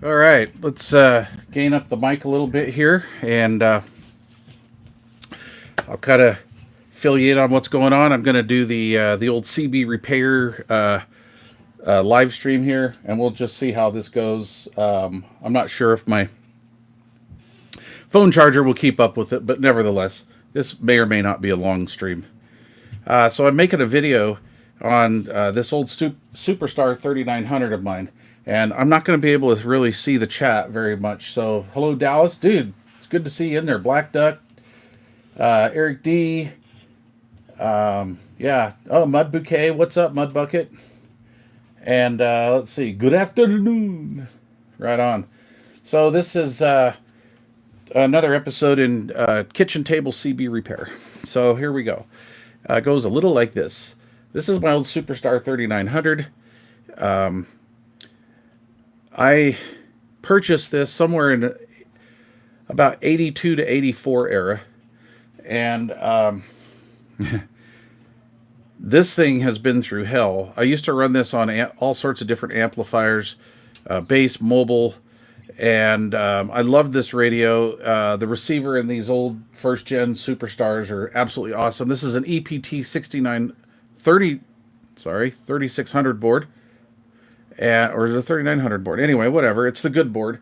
All right, let's gain up the mic a little bit here, and I'll kind of fill you in on what's going on. I'm going to do the old CB repair live stream here, and we'll just see how this goes. I'm not sure if my phone charger will keep up with it, but nevertheless, this may or may not be a long stream. So I'm making a video on this old Superstar 3900 of mine, and I'm not going to be able to really see the chat very much. So hello Dallas, dude, it's good to see you in there. Black Duck, Eric D, yeah, oh Mud Bouquet, what's up Mud Bucket? And let's see, good afternoon. Right on. So this is another episode in kitchen table CB repair. So here we go. It goes a little like this. This is my old Superstar 3900. I purchased this somewhere in about 82 to 84 era. And this thing has been through hell. I used to run this on all sorts of different amplifiers, bass, mobile, and I loved this radio. The receiver in these old first-gen Superstars are absolutely awesome. This is an EPT 3600 board, or is it a 3900 board? Anyway, whatever. It's the good board.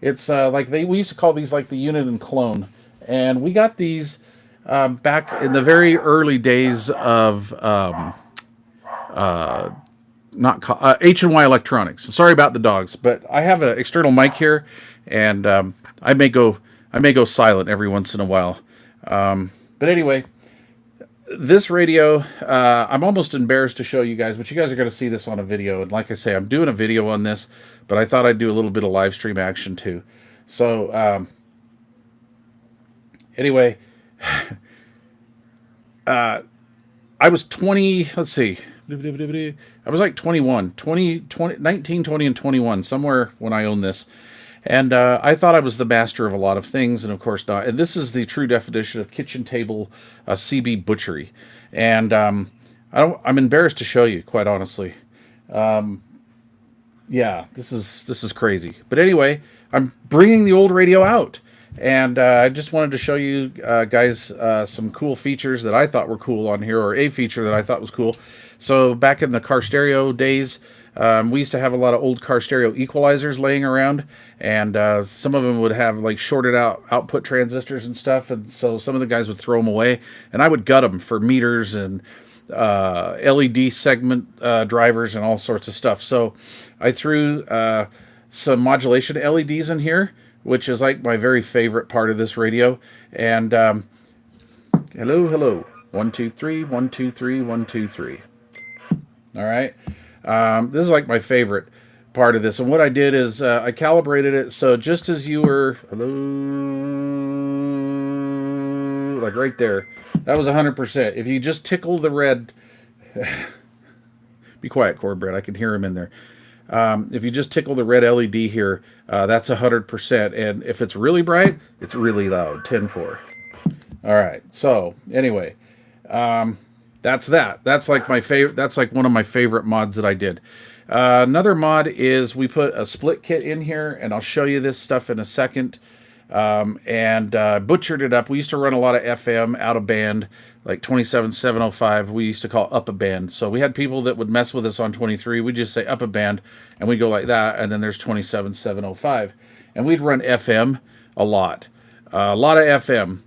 It's like we used to call these like the unit and clone, and we got these back in the very early days of not H&Y Electronics. Sorry about the dogs, but I have an external mic here, and I may go silent every once in a while. But anyway, this radio, I'm almost embarrassed to show you guys, but you guys are going to see this on a video. And like I say, I'm doing a video on this, but I thought I'd do a little bit of live stream action too. So anyway, I was 20, let's see. I was like 21, 19, 20, and 21, somewhere when I owned this. And I thought I was the master of a lot of things, and of course not. And this is the true definition of kitchen table CB butchery. And I'm embarrassed to show you, quite honestly. Yeah, this is crazy. But anyway, I'm bringing the old radio out. And I just wanted to show you guys some cool features that I thought were cool on here, or a feature that I thought was cool. So back in the car stereo days, we used to have a lot of old car stereo equalizers laying around, and some of them would have like shorted out output transistors and stuff, and so some of the guys would throw them away, and I would gut them for meters and LED segment drivers and all sorts of stuff. So I threw some modulation LEDs in here, which is like my very favorite part of this radio. And hello, 1 2 3 1 2 3 1 2 3. All right, this is like my favorite part of this. And what I did is I calibrated it so just as you were like right there, that was 100%. If you just tickle the red, be quiet, Cornbread. I can hear him in there. If you just tickle the red LED here, that's 100%. And if it's really bright, it's really loud, 10-4. All right. So anyway, that's that. That's like my favorite. That's like one of my favorite mods that I did. Another mod is we put a split kit in here, and I'll show you this stuff in a second. And butchered it up. We used to run a lot of FM out of band, like 27705. We used to call up a band. So we had people that would mess with us on 23. We'd just say up a band, and we'd go like that. And then there's 27705, and we'd run FM a lot of FM.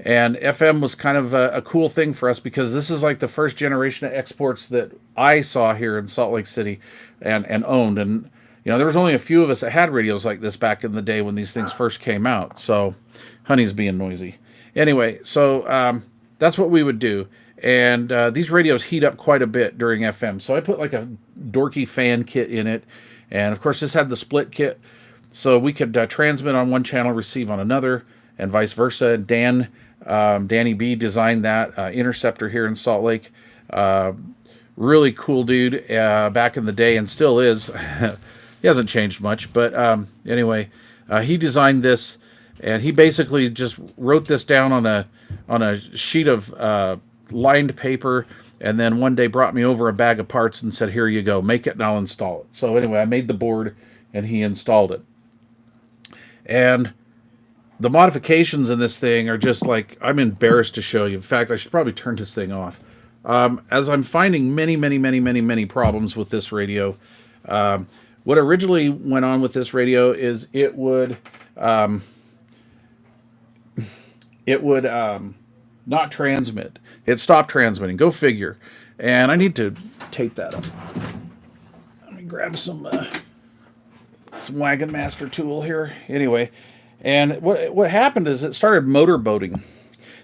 And FM was kind of a cool thing for us because this is like the first generation of exports that I saw here in Salt Lake City and owned. And you know, there was only a few of us that had radios like this back in the day when these things first came out. So, honey's being noisy. Anyway, so that's what we would do. And these radios heat up quite a bit during FM. So I put like a dorky fan kit in it. And of course, this had the split kit. So we could transmit on one channel, receive on another, and vice versa. Danny B designed that interceptor here in Salt Lake. Really cool dude back in the day, and still is. He hasn't changed much, but anyway, he designed this, and he basically just wrote this down on a sheet of lined paper, and then one day brought me over a bag of parts and said, "Here you go, make it and I'll install it." So anyway, I made the board, and he installed it. And the modifications in this thing are just like, I'm embarrassed to show you. In fact, I should probably turn this thing off. As I'm finding many problems with this radio. What originally went on with this radio is it would not transmit. It stopped transmitting. Go figure. And I need to tape that up. Let me grab some Wagon Master tool here. Anyway, and what happened is it started motor boating.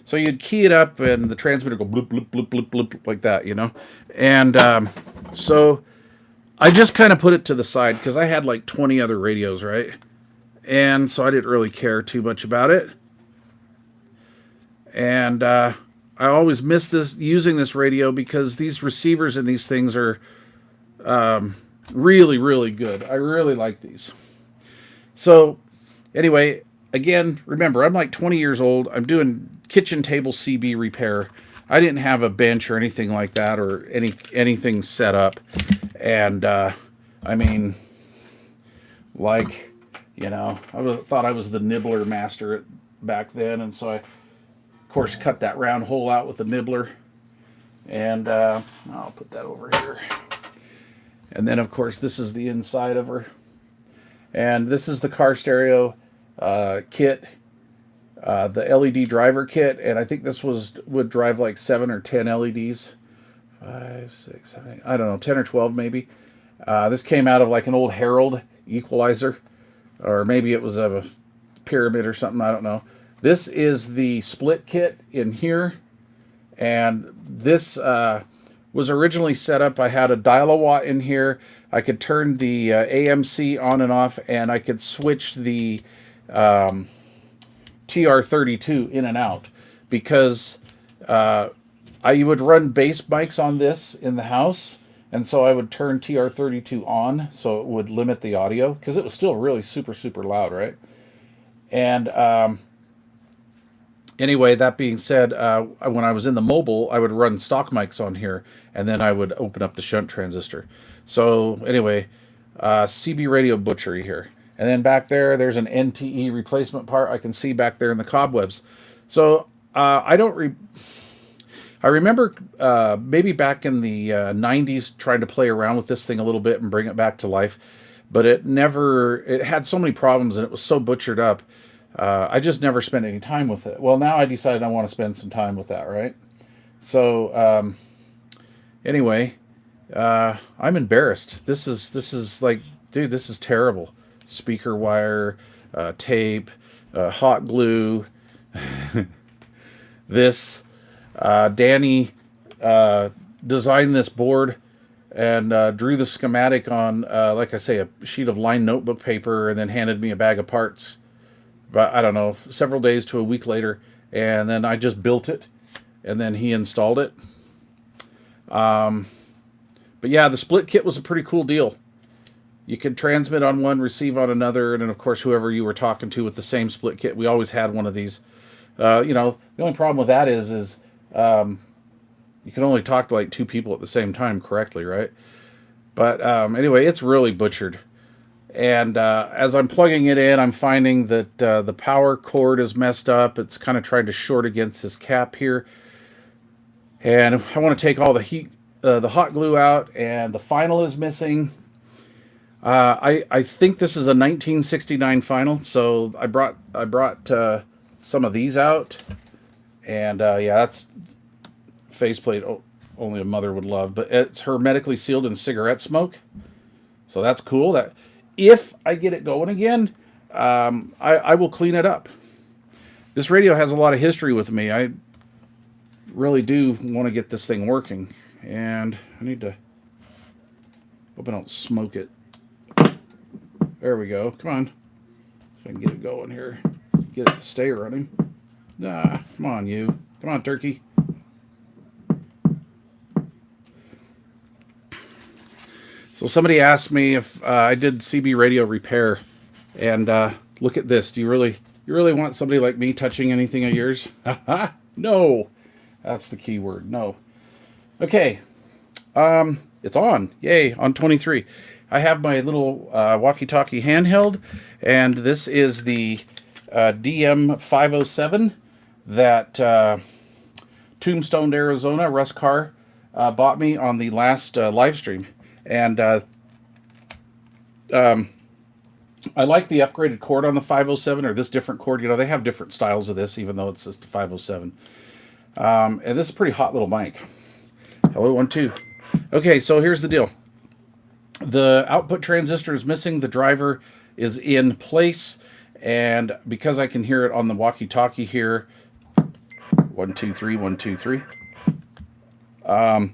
So you'd key it up and the transmitter go bloop, bloop, bloop, bloop, bloop, like that, you know? And so I just kind of put it to the side because I had like 20 other radios, right? And so I didn't really care too much about it. And I always miss using this radio because these receivers in these things are really good. I really like these. So anyway, again, remember, I'm like 20 years old. I'm doing kitchen table CB repair. I didn't have a bench or anything like that or anything set up. And I mean, like, you know, thought I was the nibbler master back then. And so I, of course, cut that round hole out with the nibbler. And I'll put that over here. And then, of course, this is the inside of her. And this is the car stereo kit, the LED driver kit. And I think this would drive like 7 or 10 LEDs. 5, 6, 7, 8, I don't know, 10 or 12 maybe. This came out of like an old Herald equalizer. Or maybe it was a pyramid or something, I don't know. This is the split kit in here. And this was originally set up. I had a dial-a-watt in here. I could turn the AMC on and off, and I could switch the TR32 in and out because I would run bass mics on this in the house, and so I would turn TR32 on so it would limit the audio because it was still really super loud, right? And anyway, that being said, when I was in the mobile, I would run stock mics on here, and then I would open up the shunt transistor. So anyway, CB radio butchery here. And then back there's an NTE replacement part I can see back there in the cobwebs. So I remember maybe back in the 90s trying to play around with this thing a little bit and bring it back to life. But it had so many problems and it was so butchered up. I just never spent any time with it. Well, now I decided I want to spend some time with that, right? So anyway, I'm embarrassed. This is like, dude, this is terrible. Speaker wire, tape, hot glue. This Danny designed this board and drew the schematic on, like I say, a sheet of lined notebook paper, and then handed me a bag of parts. But I don't know, several days to a week later, and then I just built it, and then he installed it. But yeah, the split kit was a pretty cool deal. You could transmit on one, receive on another, and then of course whoever you were talking to with the same split kit. We always had one of these. You know, the only problem with that is you can only talk to like 2 people at the same time correctly, right? But anyway, it's really butchered. And as I'm plugging it in, I'm finding that the power cord is messed up. It's kind of trying to short against this cap here. And I want to take all the hot glue out, and the final is missing. I think this is a 1969 final, so I brought some of these out. And yeah, that's faceplate only a mother would love. But it's hermetically sealed in cigarette smoke. So that's cool. That if I get it going again, I will clean it up. This radio has a lot of history with me. I really do want to get this thing working. And I need to hope I don't smoke it. There we go. Come on. So I can get it going here. Get it to stay running. Nah, come on, you. Come on, turkey. So somebody asked me if I did CB radio repair, and look at this. Do you really want somebody like me touching anything of yours? No, that's the key word. No. Okay, it's on. Yay, on 23. I have my little walkie-talkie handheld, and this is the DM507 that Tombstone, Arizona, Russ Carr bought me on the last live stream. And I like the upgraded cord on the 507, or this different cord. You know, they have different styles of this, even though it's just a 507. And this is a pretty hot little mic. Hello, 1, 2. Okay, so here's the deal. The output transistor is missing. The driver is in place. And because I can hear it on the walkie-talkie here, 1, 2, 3, 1, 2, 3. I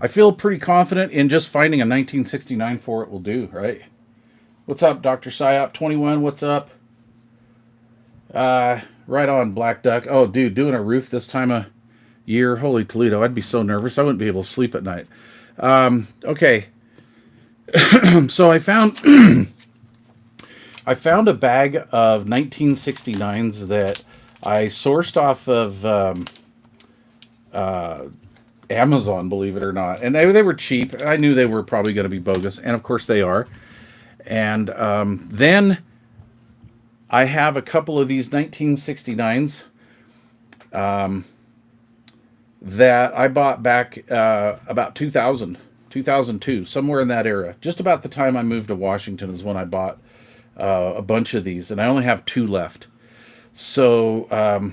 feel pretty confident in just finding a 1969 for it will do, right? What's up, Dr. Psyop 21? What's up? Right on, Black Duck. Oh, dude, doing a roof this time of year. Holy Toledo, I'd be so nervous. I wouldn't be able to sleep at night. Okay. So I found I found a bag of 1969s that I sourced off of Amazon, believe it or not. And they were cheap. I knew they were probably going to be bogus. And of course they are. And then I have a couple of these 1969s that I bought back about 2002, somewhere in that era. Just about the time I moved to Washington is when I bought a bunch of these. And I only have 2 left. So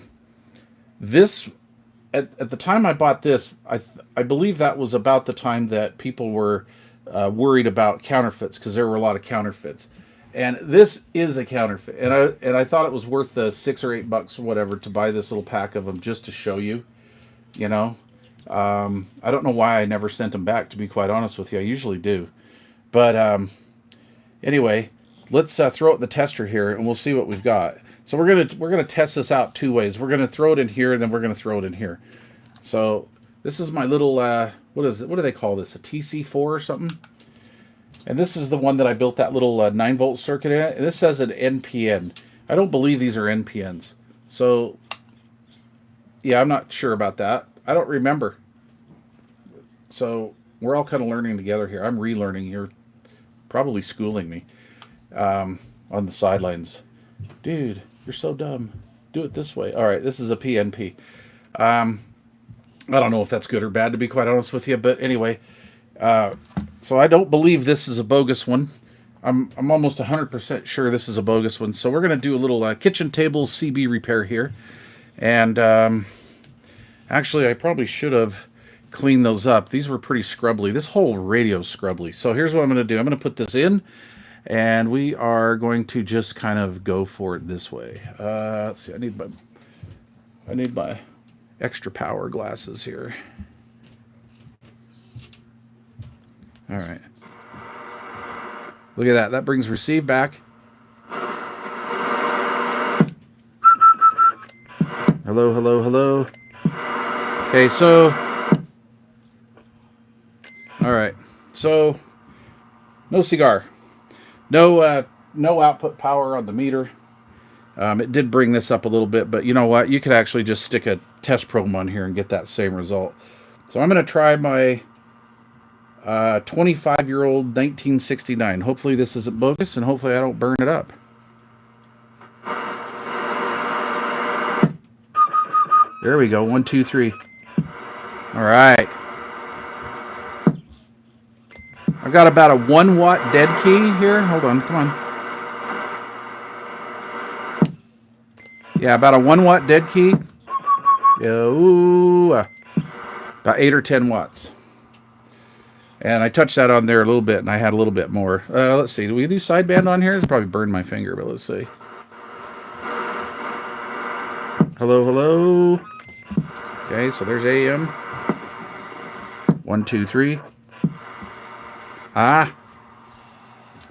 this... At the time I bought this, I believe that was about the time that people were worried about counterfeits, because there were a lot of counterfeits, and this is a counterfeit. And I thought it was worth the $6 or $8 or whatever to buy this little pack of them just to show you. You know, I don't know why I never sent them back, to be quite honest with you. I usually do, but anyway, let's throw it in the tester here, and we'll see what we've got. So we're gonna test this out 2 ways. We're gonna throw it in here, and then we're gonna throw it in here. So this is my little what is it? What do they call this? A TC4 or something? And this is the one that I built that little 9-volt circuit in it. And this says an NPN. I don't believe these are NPNs. So yeah, I'm not sure about that. I don't remember. So we're all kind of learning together here. I'm relearning. You're probably schooling me on the sidelines. Dude, you're so dumb. Do it this way. All right, this is a PNP. I don't know if that's good or bad, to be quite honest with you. But anyway, so I don't believe this is a bogus one. I'm almost 100% sure this is a bogus one. So we're going to do a little kitchen table CB repair here. And actually, I probably should have cleaned those up. These were pretty scrubbly. This whole radio's scrubbly. So here's what I'm going to do. I'm going to put this in. And we are going to just kind of go for it this way. Let's see. I need my extra power glasses here. All right. Look at that. That brings receive back. Hello, hello, hello. Okay, so... All right. So, no cigar. No output power on the meter. It did bring this up a little bit, but you know what? You could actually just stick a test probe on here and get that same result. So I'm going to try my 25-year-old 1969. Hopefully this isn't bogus, and hopefully I don't burn it up. There we go. 1, 2, 3. All right. I've got about a 1 watt dead key here. Hold on, come on. Yeah, about a 1 watt dead key. Ooh, about 8 or 10 watts. And I touched that on there a little bit, and I had a little bit more. Let's see, do we do sideband on here? It's probably burned my finger, but let's see. Hello, hello. Okay, so there's AM. 1, 2, 3. Ah,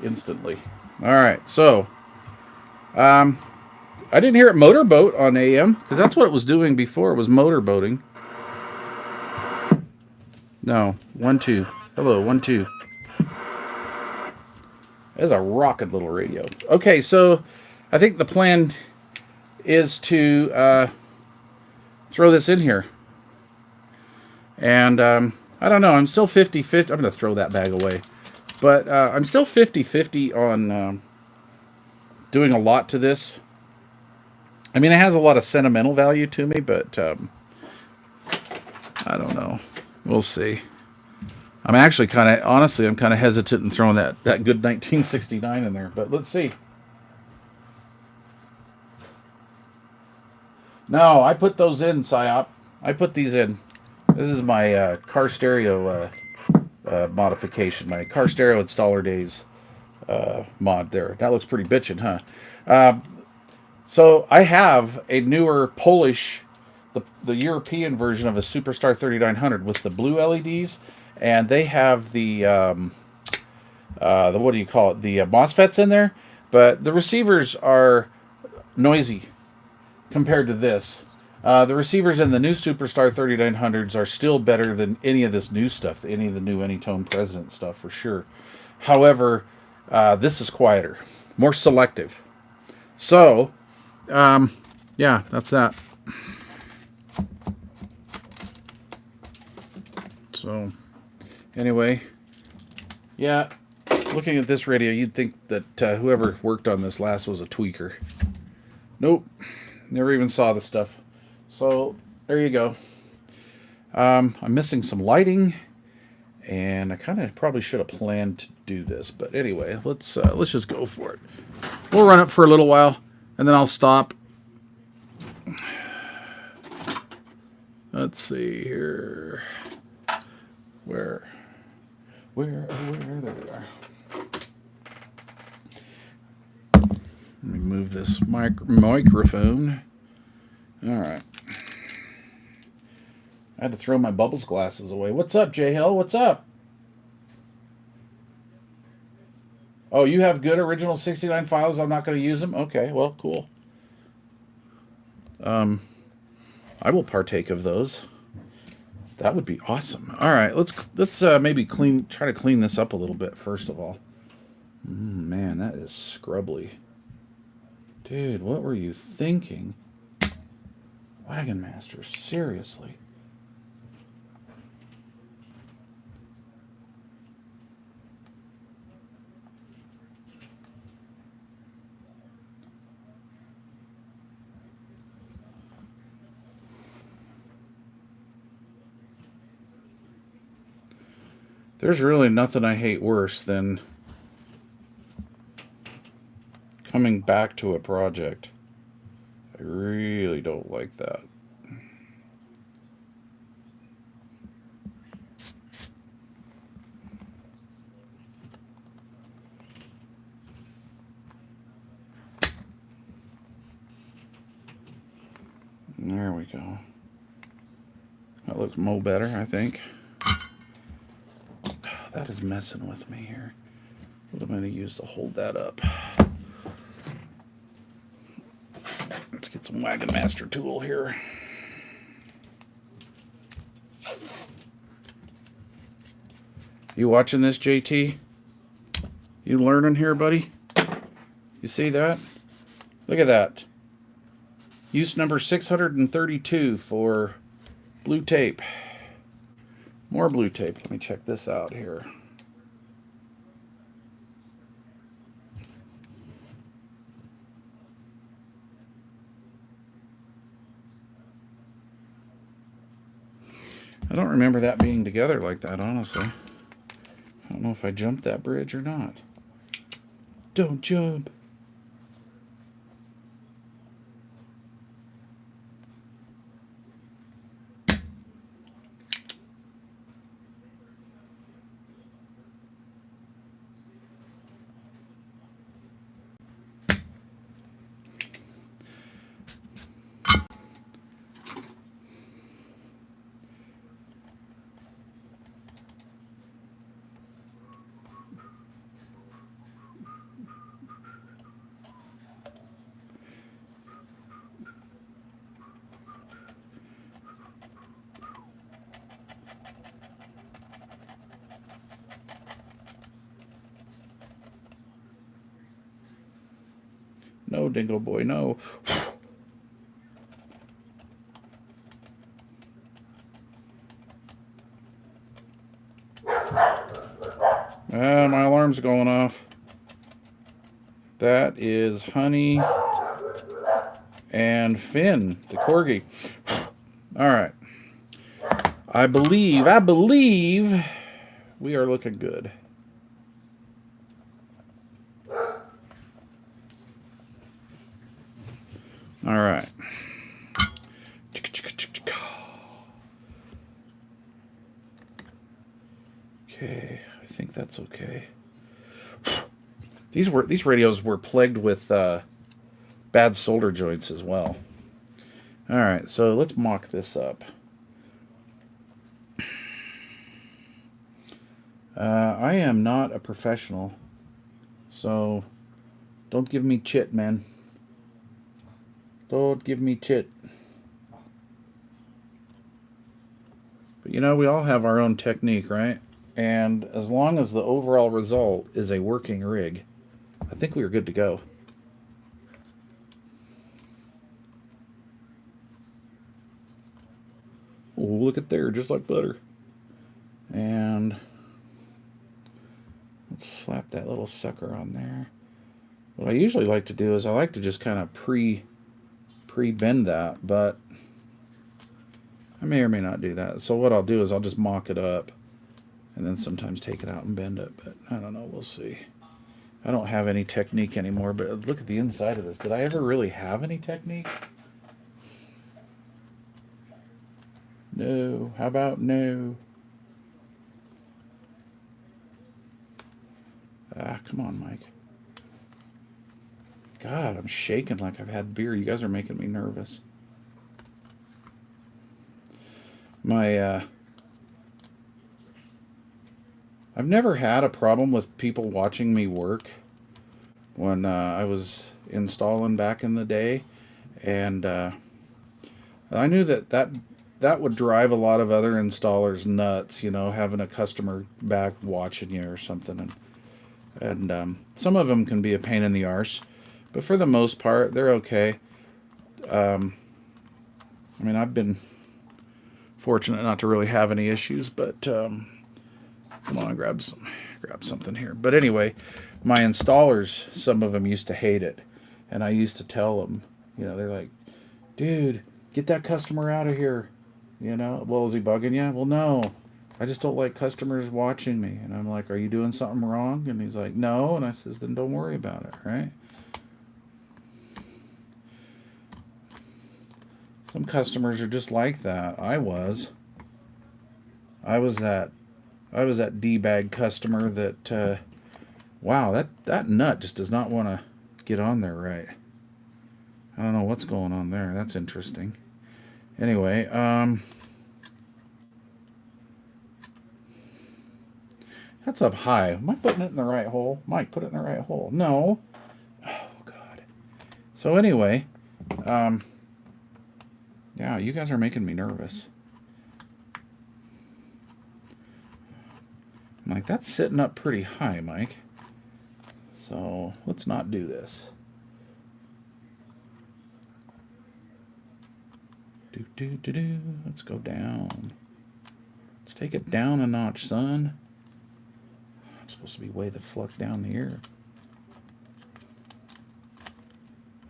instantly. All right, so I didn't hear it motorboat on AM, because that's what it was doing before. It was motorboating. No, 1, 2. Hello, 1, 2. That's a rocket little radio. Okay, so I think the plan is to throw this in here. And I don't know, I'm still 50-50. I'm going to throw that bag away. But I'm still 50-50 on doing a lot to this. I mean, it has a lot of sentimental value to me, but I don't know. We'll see. I'm actually honestly, I'm kind of hesitant in throwing that good 1969 in there, but let's see. No, I put those in, Psyop. I put these in. This is my car stereo modification, my car stereo installer days mod there. That looks pretty bitchin', huh? So I have a newer Polish, the European version of a Superstar 3900 with the blue LEDs, and they have the what do you call it? The MOSFETs in there, but the receivers are noisy compared to this. The receivers in the new Superstar 3900s are still better than any of this new stuff, any of the new Anytone President stuff for sure. However, this is quieter, more selective. So, yeah, that's that. So, anyway, yeah, looking at this radio, you'd think that whoever worked on this last was a tweaker. Nope, never even saw the stuff. So, there you go. I'm missing some lighting, and I kind of probably should have planned to do this. But anyway, let's just go for it. We'll run it for a little while, and then I'll stop. Let's see here. Where? There we are. Let me move this microphone. All right. I had to throw my Bubbles glasses away. What's up, J Hill? What's up? Oh, you have good original 69 files. I'm not going to use them? Okay, well, cool. I will partake of those. That would be awesome. All right, let's maybe try to clean this up a little bit first of all. Man, that is scrubbly. Dude, what were you thinking? Wagon Master, seriously. There's really nothing I hate worse than coming back to a project. I really don't like that. There we go. That looks mo better, I think. That is messing with me here. What am I going to use to hold that up? Let's get some Wagon Master tool here. You watching this, JT? You learning here, buddy? You see that? Look at that. Use number 632 for blue tape. More blue tape. Let me check this out here. I don't remember that being together like that, honestly. I don't know if I jumped that bridge or not. Don't jump. No, Dingo Boy, no. My alarm's going off. That is Honey and Finn, the corgi. All right. I believe we are looking good. All right. Okay, I think that's okay. These radios were plagued with bad solder joints as well. All right, so let's mock this up. I am not a professional, so don't give me chit, man. Don't give me chit. But you know, we all have our own technique, right? And as long as the overall result is a working rig, I think we are good to go. Oh, look at there, just like butter. And let's slap that little sucker on there. What I usually like to do is I like to just kind of pre-bend that, but I may or may not do that. So what I'll do is I'll just mock it up and then sometimes take it out and bend it, but I don't know, we'll see. I don't have any technique anymore, but look at the inside of this. Did I ever really have any technique? No. How about no? Ah, come on, Mike. God, I'm shaking like I've had beer. You guys are making me nervous. I've never had a problem with people watching me work when I was installing back in the day, and I knew that would drive a lot of other installers nuts, you know, having a customer back watching you or something, and some of them can be a pain in the arse, but for the most part, they're okay. I mean, I've been fortunate not to really have any issues, but come on, grab something here. But anyway, my installers, some of them used to hate it, and I used to tell them, you know, they're like, dude, get that customer out of here. You know, well, is he bugging you? Well, no, I just don't like customers watching me. And I'm like, are you doing something wrong? And he's like, no. And I says, then don't worry about it, right? Some customers are just like that. I was that D-bag customer that, wow, that nut just does not want to get on there right. I don't know what's going on there. That's interesting. Anyway, that's up high. Am I putting it in the right hole? Mike, put it in the right hole. No. Oh, God. So anyway, yeah, you guys are making me nervous. I'm like, that's sitting up pretty high, Mike. So let's not do this. Let's go down. Let's take it down a notch, son. I'm supposed to be way the fuck down here.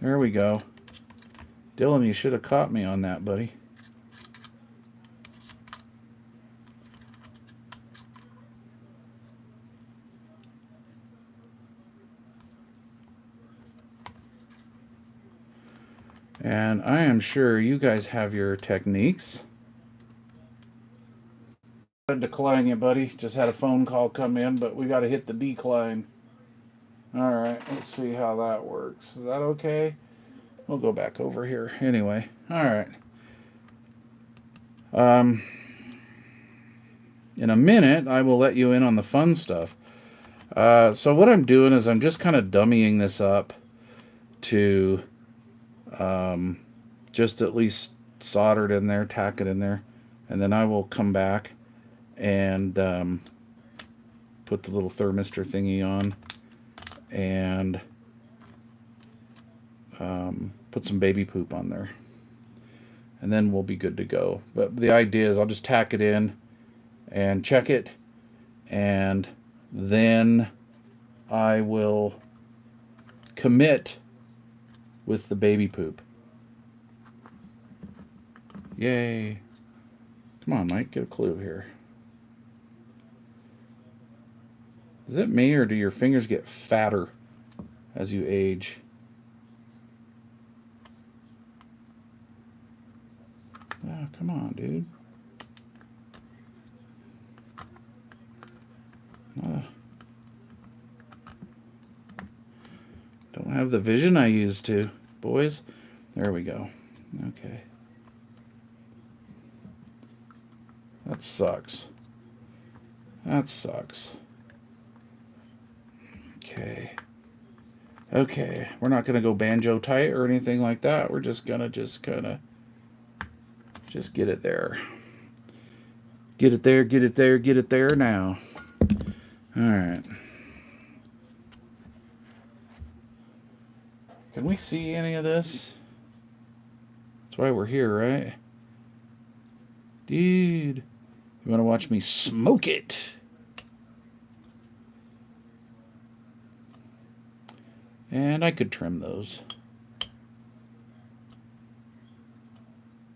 There we go. Dylan, you should have caught me on that, buddy. And I am sure you guys have your techniques. I decline you, buddy. Just had a phone call come in, but we got to hit the decline. All right, let's see how that works. Is that okay? We'll go back over here. Anyway, all right. In a minute, I will let you in on the fun stuff. So what I'm doing is I'm just kind of dummying this up to just at least solder it in there, tack it in there, and then I will come back and put the little thermistor thingy on and put some baby poop on there, and then we'll be good to go. But the idea is I'll just tack it in and check it, and then I will commit with the baby poop. Yay. Come on, Mike, get a clue here. Is it me, or do your fingers get fatter as you age? Oh, come on, dude. Don't have the vision I used to, boys. There we go. Okay. That sucks. That sucks. Okay. Okay. We're not going to go banjo tight or anything like that. We're just going to just get it there. Get it there, get it there, get it there now. All right. Can we see any of this? That's why we're here, right? Dude, you want to watch me smoke it? And I could trim those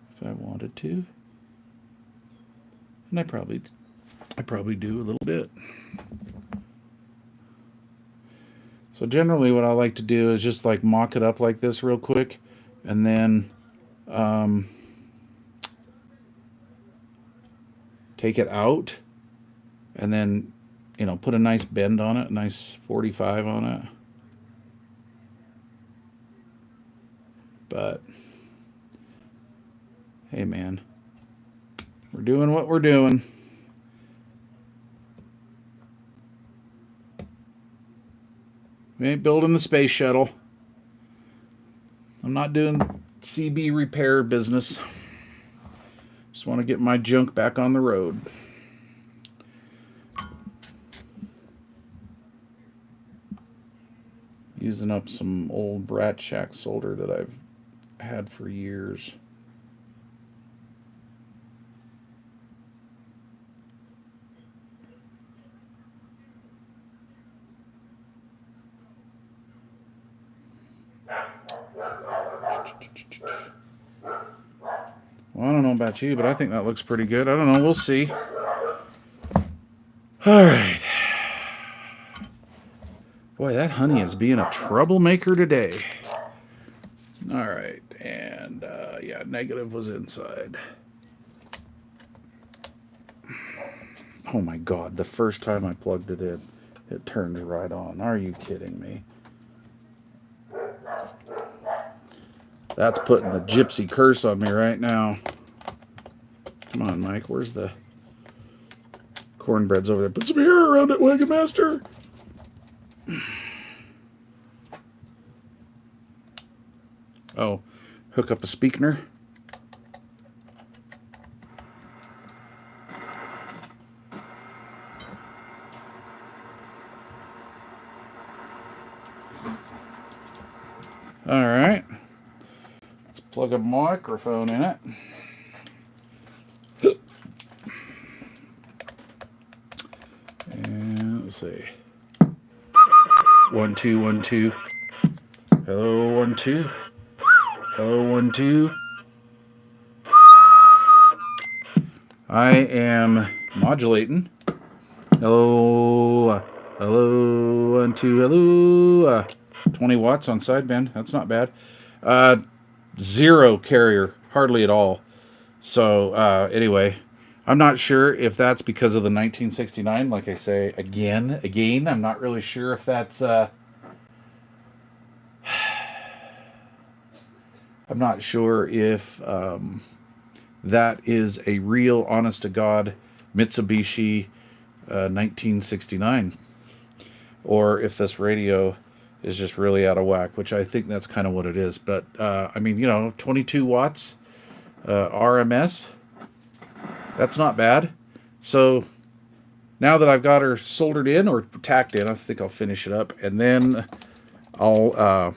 if I wanted to. And I probably do a little bit. So generally what I like to do is just like mock it up like this real quick, and then take it out, and then, you know, put a nice bend on it, a nice 45 on it. But hey, man, we're doing what we're doing. We ain't building the space shuttle. I'm not doing CB repair business. Just want to get my junk back on the road. Using up some old Brat Shack solder that I've had for years. Well, I don't know about you, but I think that looks pretty good. I don't know. We'll see. All right. Boy, that honey is being a troublemaker today. All right. And, yeah, negative was inside. Oh, my God. The first time I plugged it in, it turned right on. Are you kidding me? That's putting the gypsy curse on me right now. Come on, Mike. Where's the cornbread's over there? Put some hair around it, Wagon Master. Oh, hook up a speaker. All right. Let's plug a microphone in it. And let's see. 1 2 1 2. Hello 1 2. Hello 1 2. I am modulating. Hello. Hello 1 2. Hello. 20 watts on sideband. That's not bad. Zero carrier, hardly at all. So anyway, I'm not sure if that's because of the 1969. Like I say, again, I'm not really sure if that's. I'm not sure if that is a real, honest to God, Mitsubishi 1969, or if this radio is just really out of whack, which I think that's kind of what it is. But I mean, you know, 22 watts RMS, that's not bad. So now that I've got her soldered in or tacked in, I think I'll finish it up, and then I'll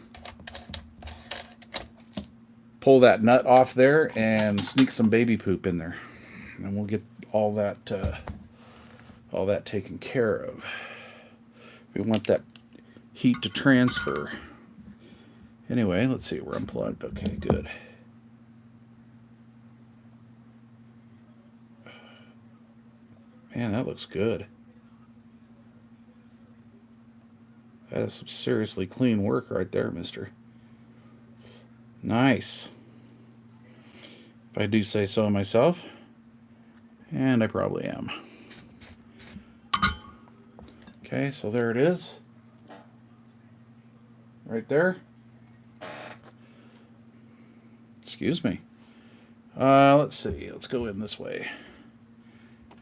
pull that nut off there and sneak some baby poop in there, and we'll get all that taken care of. We want that heat to transfer. Anyway, let's see, we're unplugged. Okay, good. Man, that looks good. That is some seriously clean work right there, mister. Nice. If I do say so myself. And I probably am. Okay, so there it is. Right there. Excuse me. Let's see. Let's go in this way.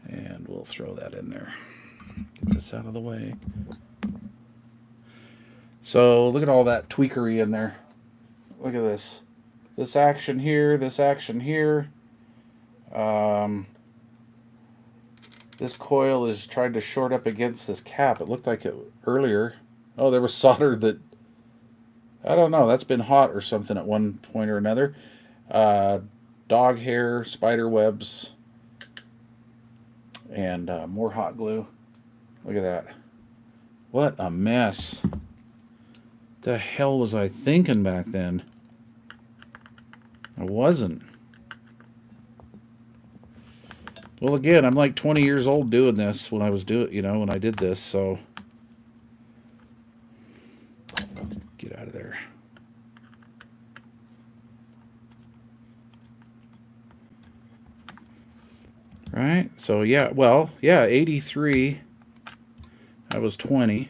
And we'll throw that in there. Get this out of the way. So look at all that tweakery in there. Look at this. This action here, this action here. This coil is trying to short up against this cap. It looked like it earlier. Oh, there was solder that, I don't know, that's been hot or something at one point or another. Dog hair, spider webs, and more hot glue. Look at that. What a mess. The hell was I thinking back then? I wasn't. Well, again, I'm like 20 years old doing this when I was when I did this, so get out of there. Right? So yeah, well, yeah, 83. I was 20.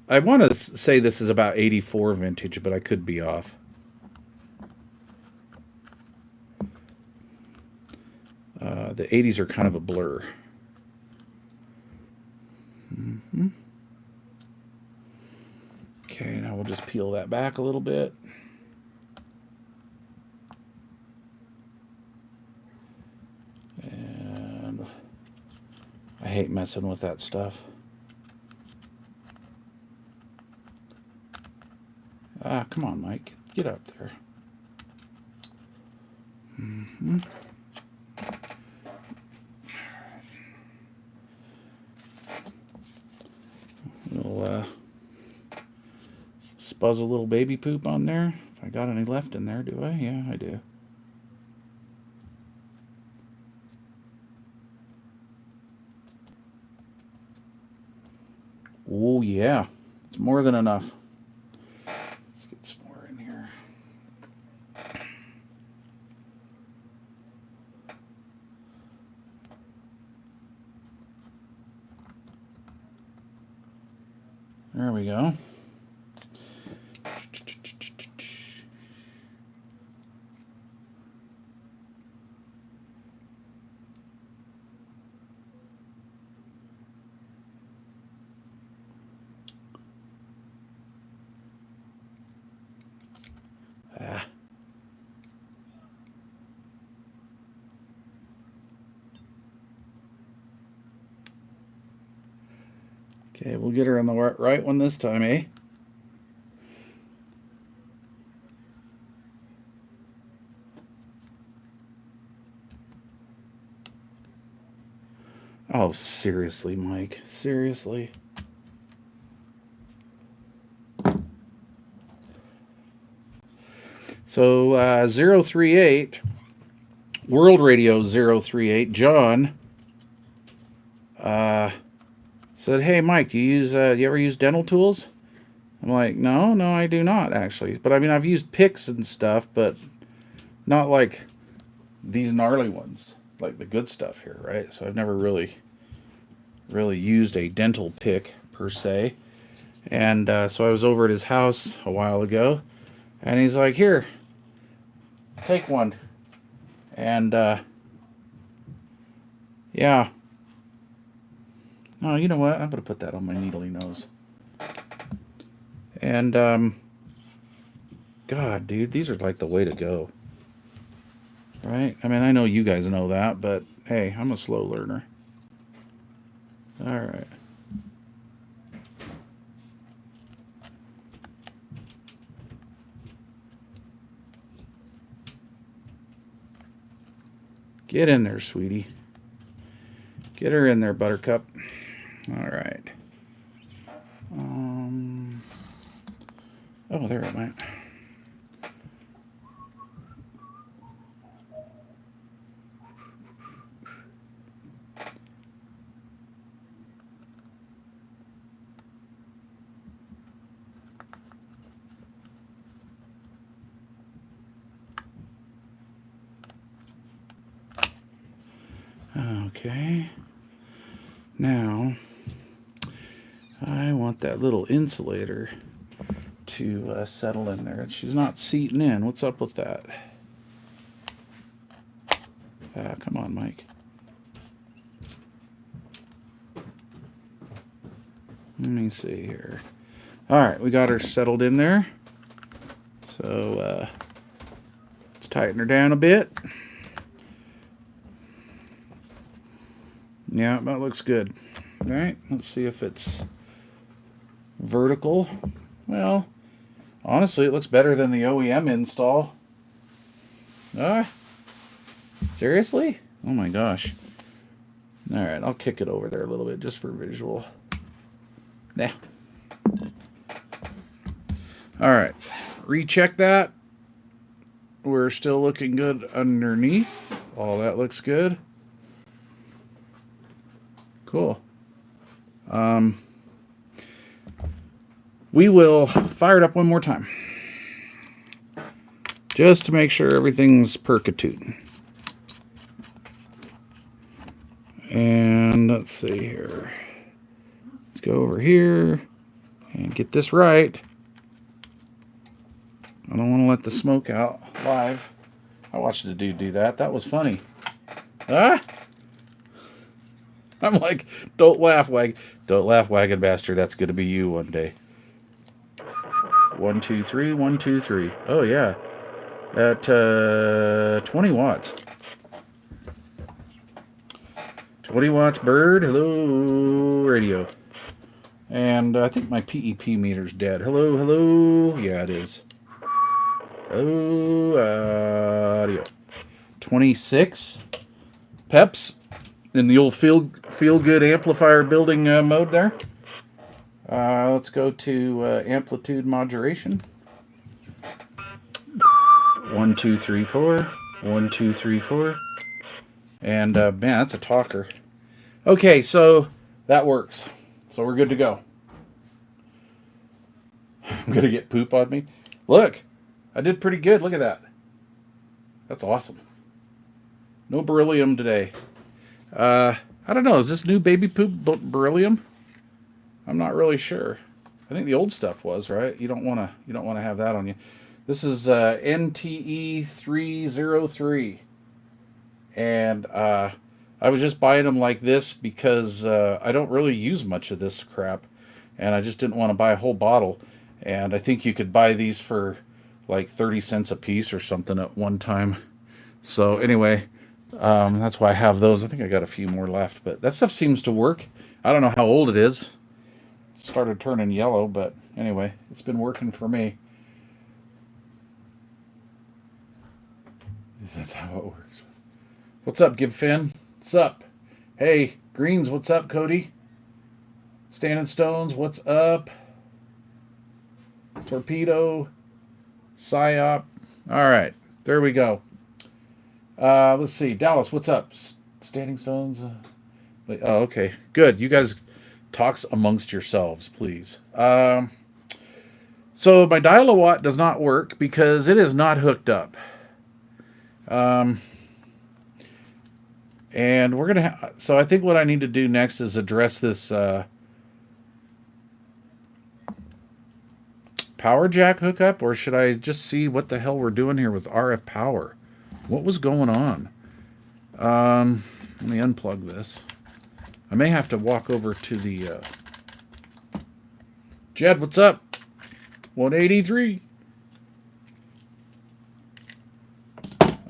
I want to say this is about 84 vintage, but I could be off. The 80s are kind of a blur. Okay, now we'll just peel that back a little bit. And I hate messing with that stuff. Ah, come on, Mike. Get up there. Little spuzz a little baby poop on there. If I got any left in there, do I? Yeah, I do. Oh, yeah. It's more than enough. Let's get some more in here. There we go. Okay, we'll get her on the right one this time, eh? Oh, seriously, Mike. Seriously. So, 038, World Radio 038, John, said, hey, Mike, do you ever use dental tools? I'm like, no, I do not, actually. But, I mean, I've used picks and stuff, but not like these gnarly ones, like the good stuff here, right? So I've never really used a dental pick, per se. And so I was over at his house a while ago, and he's like, here, take one. And, yeah. Oh, you know what? I'm going to put that on my needly nose. And, God, dude, these are like the way to go. Right? I mean, I know you guys know that, but hey, I'm a slow learner. All right. Get in there, sweetie. Get her in there, Buttercup. All right. Oh, there it went. Okay. Now, I want that little insulator to settle in there. She's not seating in. What's up with that? Come on, Mike. Let me see here. All right, we got her settled in there. So let's tighten her down a bit. Yeah, that looks good. All right, let's see if it's vertical. Well, honestly, it looks better than the OEM install. Seriously? Oh my gosh. All right, I'll kick it over there a little bit just for visual. Yeah. All right, recheck that. We're still looking good underneath. All that looks good. Cool. We will fire it up one more time, just to make sure everything's percutooting. And let's see here. Let's go over here and get this right. I don't want to let the smoke out live. I watched the dude do that. That was funny. Ah! I'm like, don't laugh, wagon master. That's going to be you one day. 1, 2, 3, 1, 2, 3. Oh, yeah. At 20 watts. 20 watts bird. Hello, radio. And I think my PEP meter's dead. Hello, hello. Yeah, it is. Hello, audio. 26 peps in the old feel good amplifier building mode there. Let's go to amplitude modulation. 1, 2, 3, 4. 1, 2, 3, 4. And man, that's a talker. Okay, so that works. So we're good to go. I'm gonna get poop on me. Look, I did pretty good. Look at that. That's awesome. No beryllium today. I don't know. Is this new baby poop beryllium? I'm not really sure. I think the old stuff was, right. You don't want to have that on you. This is NTE 303, and I was just buying them like this because I don't really use much of this crap, and I just didn't want to buy a whole bottle. And I think you could buy these for like 30 cents a piece or something at one time. So anyway, that's why I have those. I think I got a few more left, but that stuff seems to work. I don't know how old it is. It started turning yellow, but anyway, it's been working for me. That's how it works. What's up, Gibfin? What's up? Hey, Greens, what's up, Cody? Standing Stones, what's up? Torpedo, Psyop. All right, there we go. Let's see. Dallas, what's up? Standing Stones. Oh, okay. Good. You guys talks amongst yourselves, please. So my dial-a-watt does not work because it is not hooked up. And we're going to... So I think what I need to do next is address this... power jack hookup, or should I just see what the hell we're doing here with RF power? What was going on? Let me unplug this. I may have to walk over to the Jed, what's up? 183.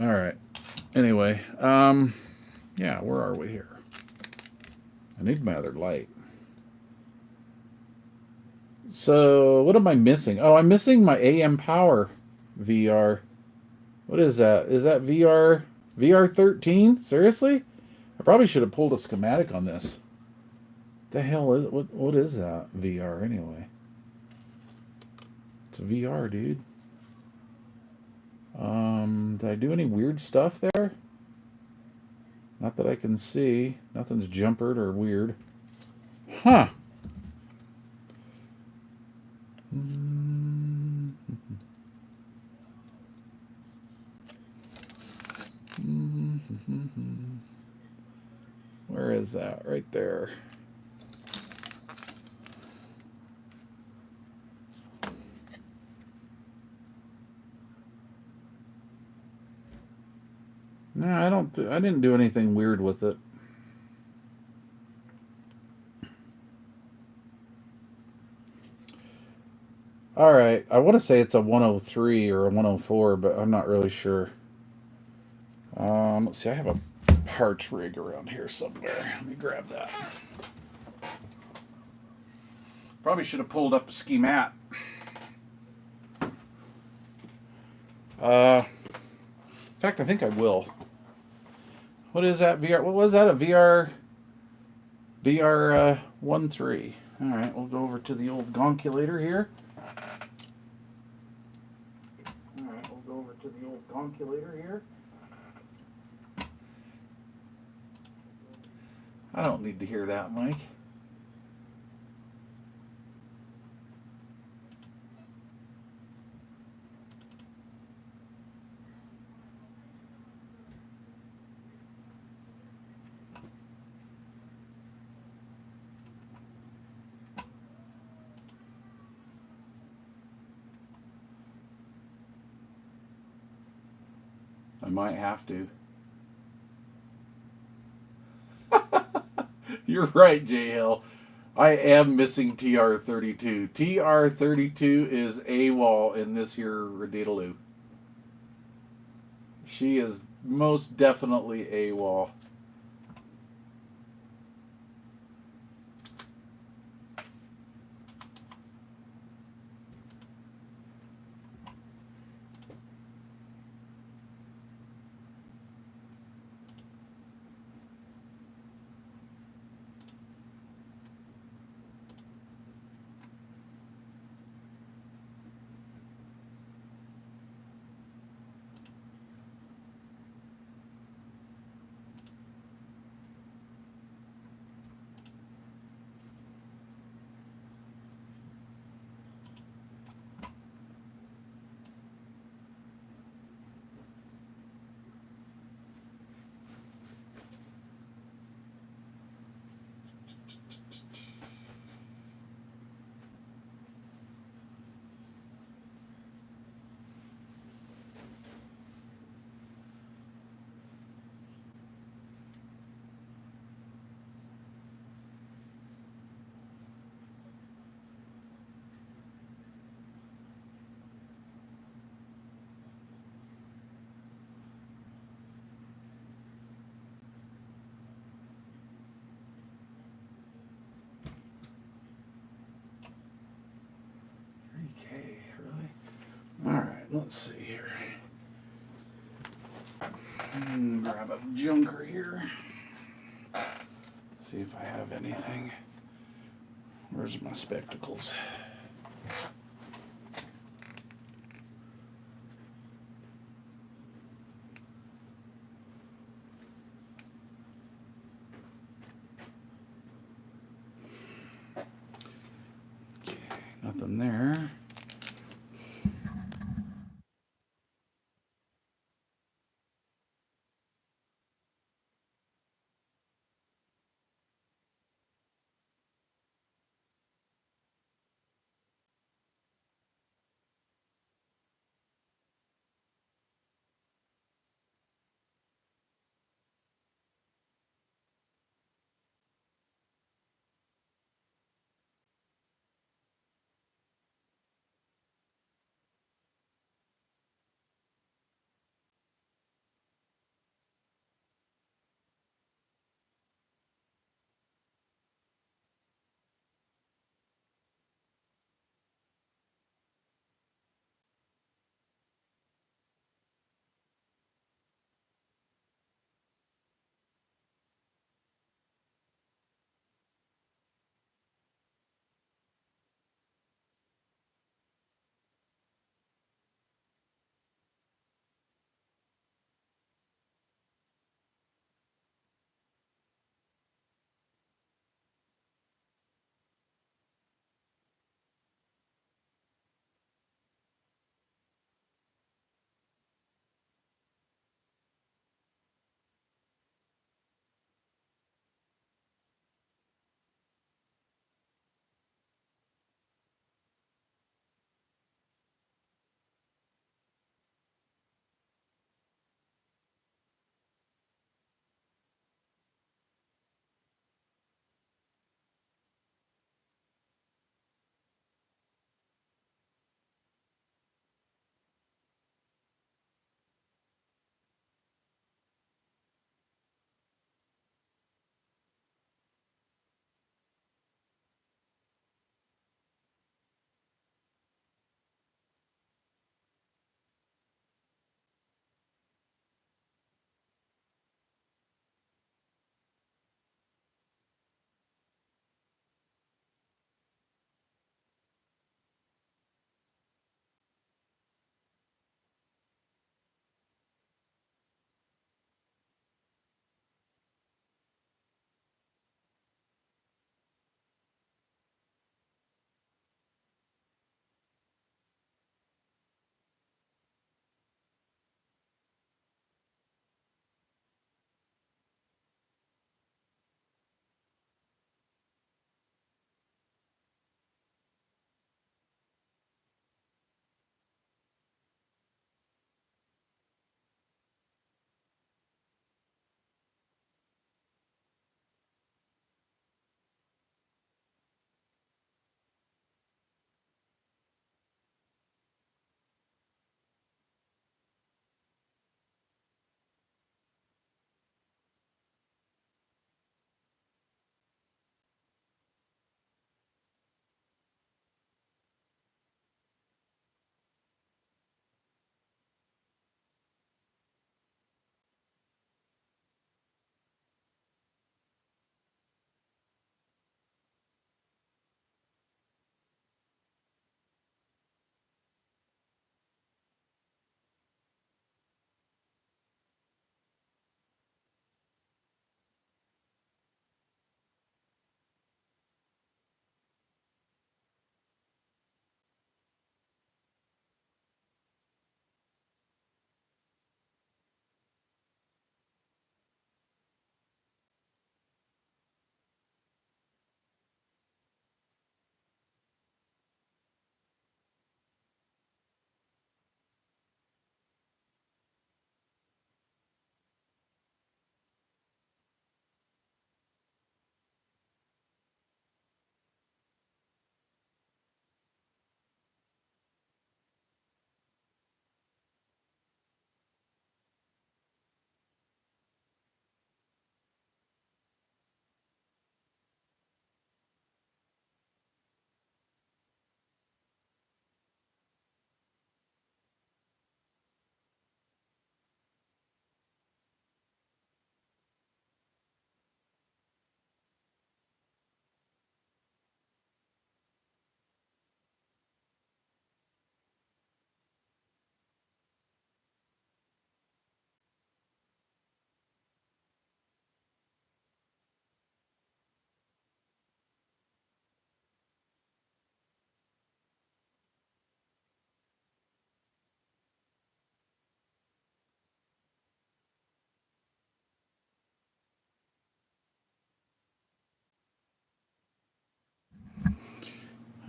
All right. Anyway, yeah, where are we here? I need my other light. So, what am I missing? Oh, I'm missing my AM power VR. What is that? Is that VR 13? Seriously? I probably should have pulled a schematic on this. The hell is what is that VR anyway? It's a VR, dude. Did I do any weird stuff there? Not that I can see. Nothing's jumpered or weird. Huh. Where is that? Right there. No, I don't. I didn't do anything weird with it. All right, I want to say it's a 103 or a 104, but I'm not really sure. Let's see. I have a parts rig around here somewhere. Let me grab that. Probably should have pulled up a schemat. In fact, I think I will. What is that VR? What was that? A VR 1.3. All right, we'll go over to the old gonculator here. All right, we'll go over to the old gonculator here. I don't need to hear that, Mike. I might have to. You're right, J Hill. I am missing TR32. TR32 is AWOL in this here Radidaloo. She is most definitely AWOL. Okay, really? All right, let's see here. Grab a junker here. See if I have anything. Where's my spectacles? Okay, nothing there.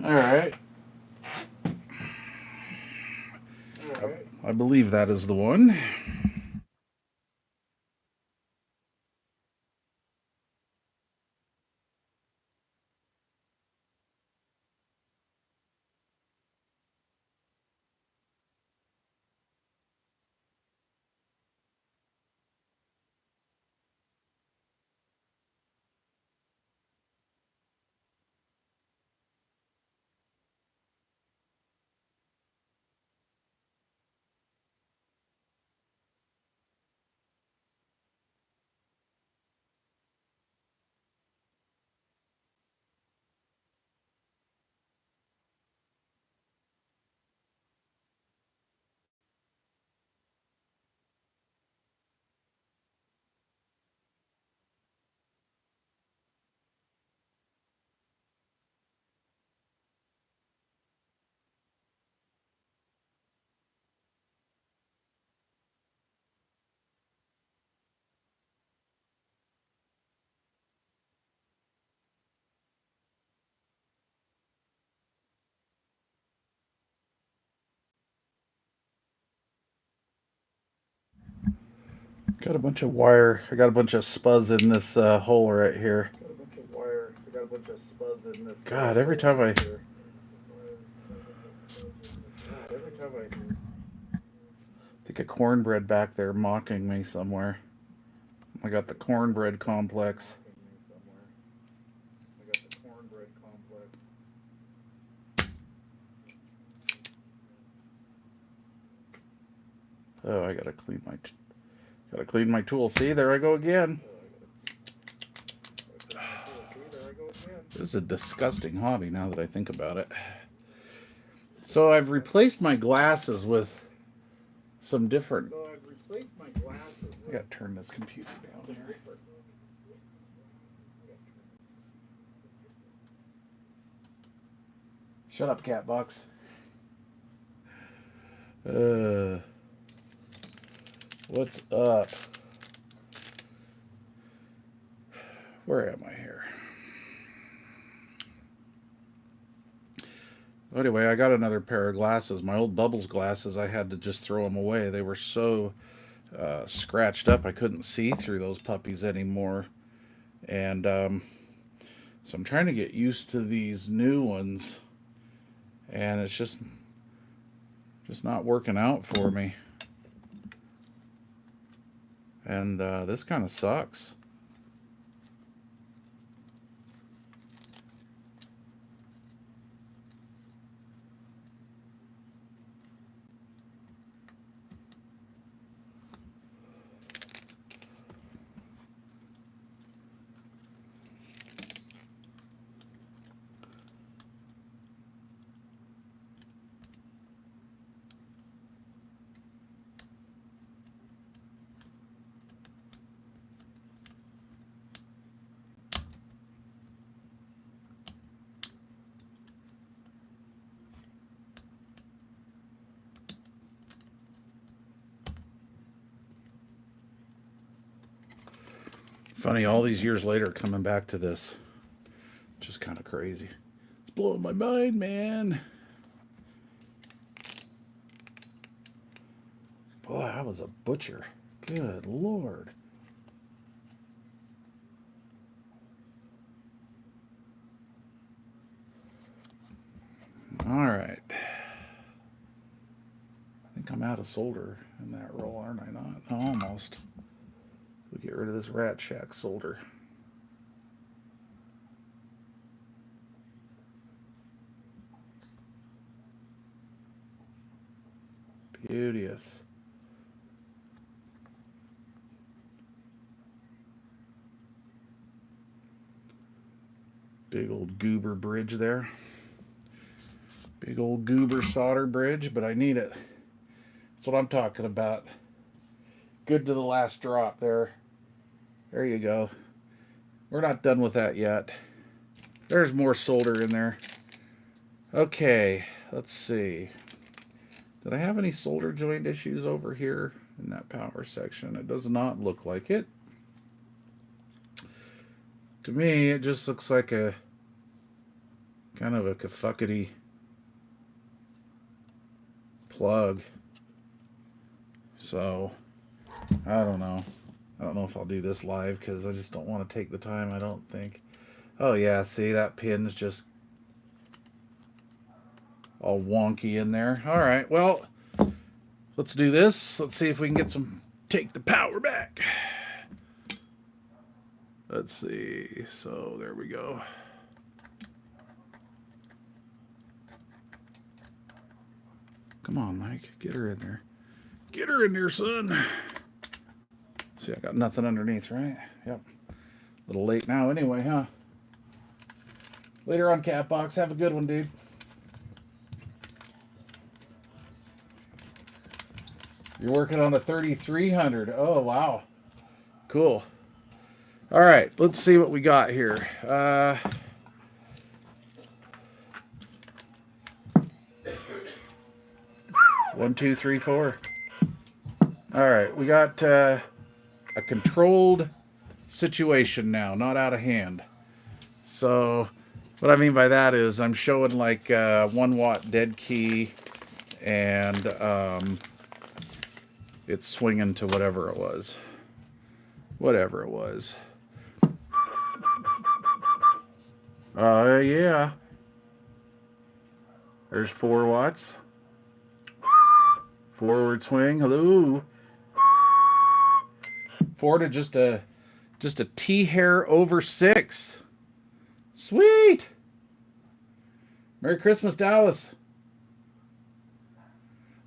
All right. I believe that is the one. Got a bunch of wire. I got a bunch of spuzz in this hole right here. God, every time I think a cornbread back there mocking me somewhere. I got the cornbread complex. Oh, I gotta clean my tool. See, there I go again. This is a disgusting hobby now that I think about it. So I've replaced my glasses with some different. I gotta turn this computer down here. Shut up, cat box. What's up? Where am I here? Anyway, I got another pair of glasses. My old Bubbles glasses, I had to just throw them away. They were so scratched up, I couldn't see through those puppies anymore. And so I'm trying to get used to these new ones, and it's just not working out for me. And this kind of sucks. Funny, all these years later, coming back to this, just kind of crazy. It's blowing my mind, man. Boy, I was a butcher. Good Lord. All right. I think I'm out of solder in that roll, aren't I not? Almost. We'll get rid of this Rat Shack solder. Beauteous. Big old goober bridge there. Big old goober solder bridge, but I need it. That's what I'm talking about. Good to the last drop there. There you go. We're not done with that yet. There's more solder in there. Okay, let's see. Did I have any solder joint issues over here in that power section? It does not look like it. To me, it just looks like a kind of a kafuckety plug. So, I don't know. I don't know if I'll do this live because I just don't want to take the time, I don't think. Oh, yeah, see, that pin's just all wonky in there. All right, well, let's do this. Let's see if we can get some, take the power back. Let's see. So, there we go. Come on, Mike. Get her in there. Get her in there, son. See, I got nothing underneath, right? Yep. A little late now anyway, huh? Later on, Catbox. Have a good one, dude. You're working on a 3300. Oh, wow. Cool. All right, let's see what we got here. 1, 2, 3, 4. All right, we got a controlled situation now, not out of hand. So what I mean by that is I'm showing like 1 watt dead key, and it's swinging to whatever it was. Whatever it was. Yeah. There's 4 watts. Forward swing. Hello. 4 to just a T hair over 6. Sweet. Merry Christmas, Dallas.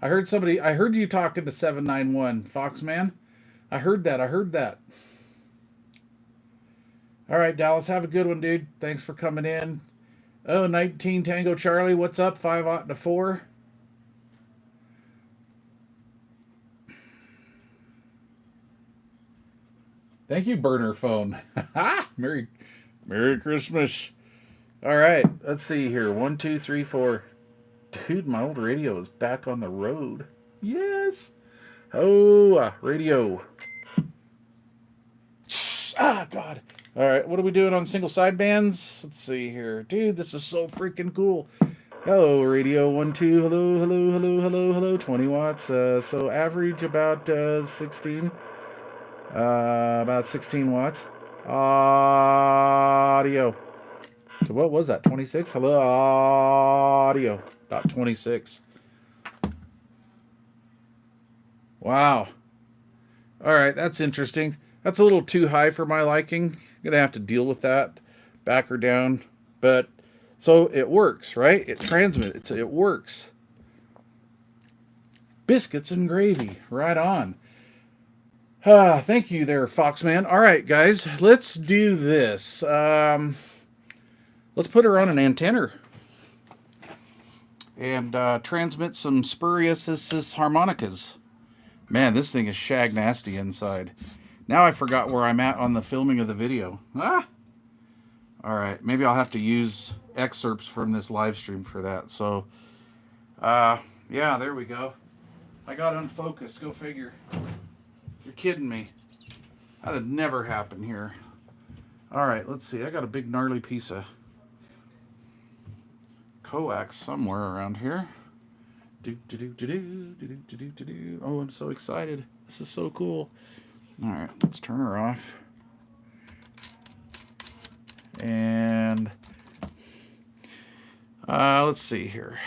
I heard you talking to 791 Foxman. I heard that. All right, Dallas, have a good one, dude. Thanks for coming in. Oh, 19 Tango Charlie, what's up? 5 watt to 4. Thank you, burner phone. Merry Christmas. All right, let's see here. 1, 2, 3, 4. Dude, my old radio is back on the road. Yes. Oh, radio. Ah, God. All right, what are we doing on single sidebands? Let's see here. Dude, this is so freaking cool. Hello, radio. 1, 2. Hello. 20 watts. So average about 16. About 16 watts. Audio. So what was that? 26? Hello, audio. About 26. Wow. All right, that's interesting. That's a little too high for my liking. I'm going to have to deal with that. Back or down. But, so it works, right? It transmits. It works. Biscuits and gravy. Right on. Thank you there, Foxman. All right, guys, let's do this. Let's put her on an antenna and transmit some spurious harmonicas. Man, this thing is shag nasty inside. Now I forgot where I'm at on the filming of the video. Ah! All right, maybe I'll have to use excerpts from this live stream for that. So, yeah, there we go. I got unfocused. Go figure. You're kidding me. That'd never happen here. All right, let's see. I got a big gnarly piece of coax somewhere around here. Oh, I'm so excited. This is so cool. All right, let's turn her off. And let's see here.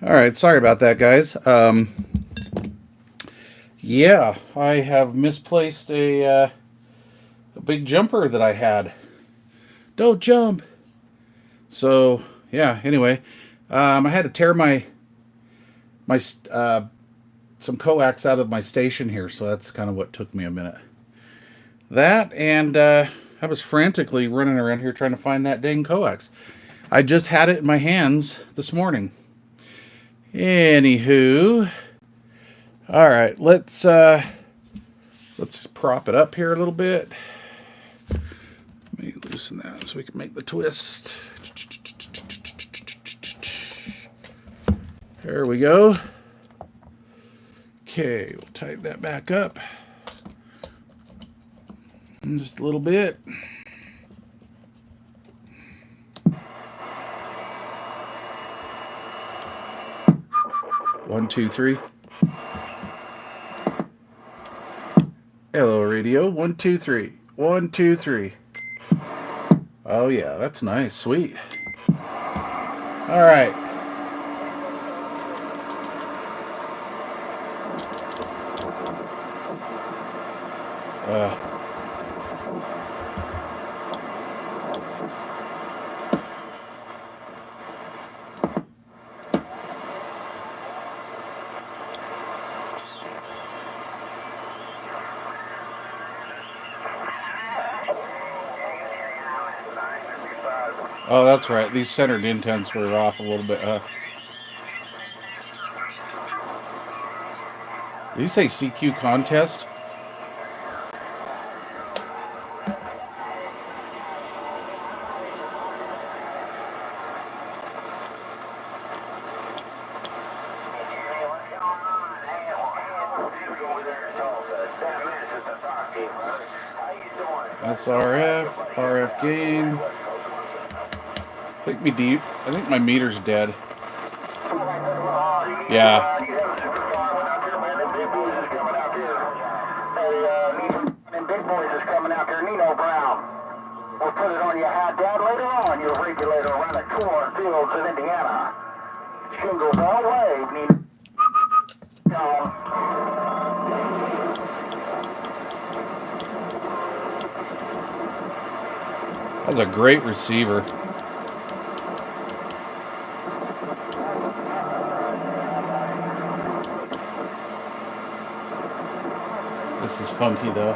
All right, sorry about that, guys. Yeah, I have misplaced a big jumper that I had. Don't jump. So yeah. Anyway, I had to tear my some coax out of my station here, so that's kind of what took me a minute. That and I was frantically running around here trying to find that dang coax. I just had it in my hands this morning. Anywho, all right, let's prop it up here a little bit. Let me loosen that so we can make the twist. There we go. Okay, we'll tighten that back up. And just a little bit. One, two, three. Hello, radio. 1, 2, 3. 1, 2, 3. Oh, yeah, that's nice. Sweet. All right. Oh, that's right. These centered indents were off a little bit. Did you say CQ contest? SRF, RF gain. I think my meter's dead. Yeah. Big boys is coming out there. Nino Brown. We'll put it on your hat, Dad. Later on, your regulator around the cornfields in Indiana. Shingles all way. That's a great receiver. This is funky though.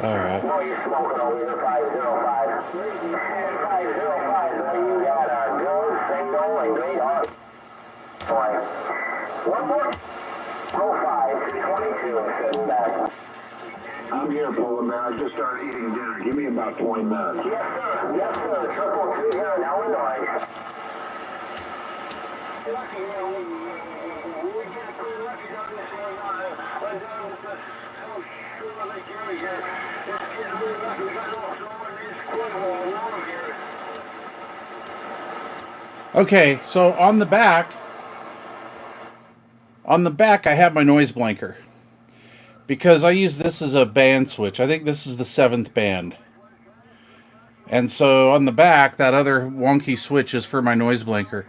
All right. One more. 05, 222. I'm here, Paul, man. I just started eating dinner. Give me about 20 minutes. Yes, sir. Yes, sir. Triple 2 here in Illinois. Okay, so on the back I have my noise blanker because I use this as a band switch. I think this is the 7th band. And so on the back, that other wonky switch is for my noise blanker.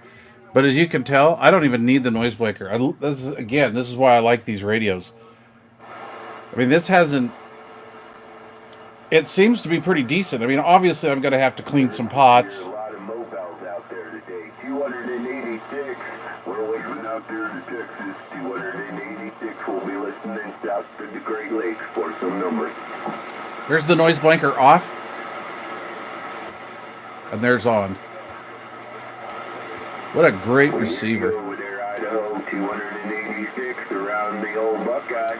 But as you can tell, I don't even need the noise blanker. This is why I like these radios. I mean, this hasn't... It seems to be pretty decent. I mean, obviously I'm going to have to clean some pots. A lot of mobiles out there today. 286. We're waiting out there to Texas. 286 will be listening south to the Great Lakes for some numbers. There's the noise blanker off. And there's on. What a great receiver. Over there, Idaho, 286 around the old Buckeye.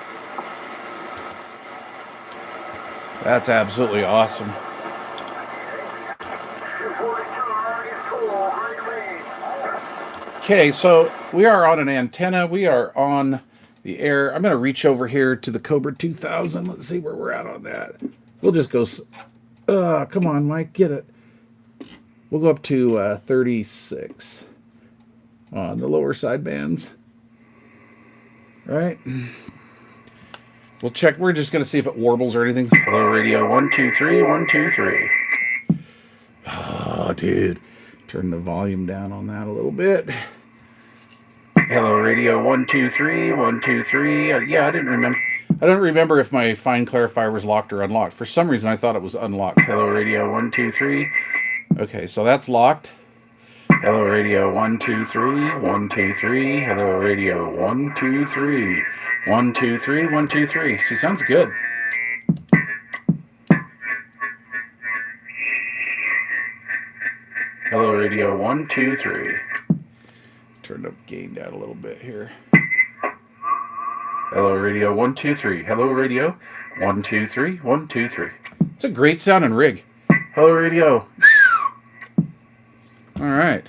That's absolutely awesome. Okay, so we are on an antenna. We are on the air. I'm going to reach over here to the Cobra 2000. Let's see where we're at on that. We'll just go... come on, Mike, get it. We'll go up to 36 on the lower side bands. Right. We'll check. We're just going to see if it warbles or anything. Hello, radio. 1, 2, 3. 1, 2, 3. Oh, dude. Turn the volume down on that a little bit. Hello, radio. 1, 2, 3. 1, 2, 3. Yeah, I didn't remember. I don't remember if my fine clarifier was locked or unlocked. For some reason, I thought it was unlocked. Hello, radio. 1, 2, 3. Okay, so that's locked. Hello, radio. 1, 2, 3. 1, 2, 3. Hello, radio. 1, 2, 3. 1, 2, 3. 1, 2, 3. She sounds good. Hello, radio. 1, 2, 3. Turn the gain down a little bit here. Hello, radio. 1, 2, 3. Hello, radio. 1, 2, 3. 1, 2, 3. It's a great sounding rig. Hello, radio. All right.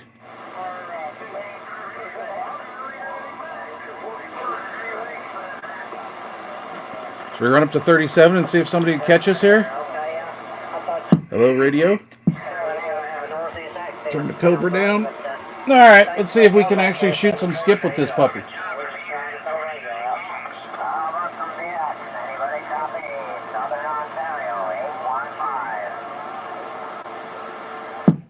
Should we run up to 37 and see if somebody can catch us here? Hello, radio. Turn the Cobra down. All right, let's see if we can actually shoot some skip with this puppy.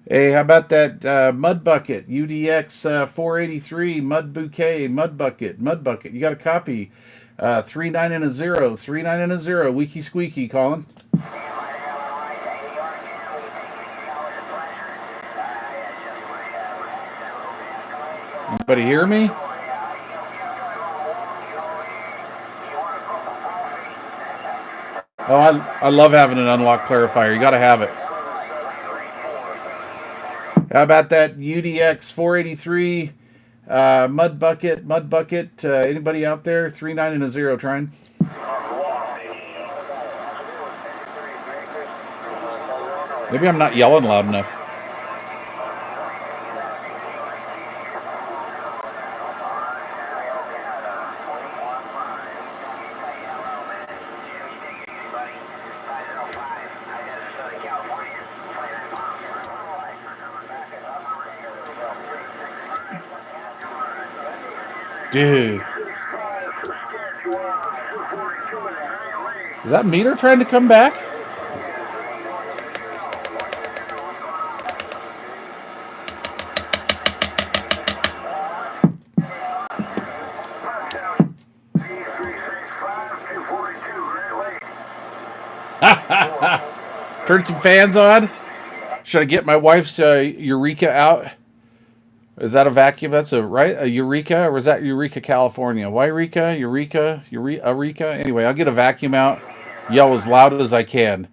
Hey, how about that mud bucket? UDX 483 mud bouquet, mud bucket. You got a copy. 39 and a 0. 39 and a 0. Weaky squeaky, Colin. Anybody hear me? Oh, I love having an unlocked clarifier. You got to have it. How about that UDX 483 mud bucket? Anybody out there? 39 and a 0 trying. Maybe I'm not yelling loud enough. Dude. Is that meter trying to come back? Turn some fans on. Should I get my wife's Eureka out? Is that a vacuum? That's a Eureka, or was that Eureka, California? Eureka? Anyway, I'll get a vacuum out, yell as loud as I can,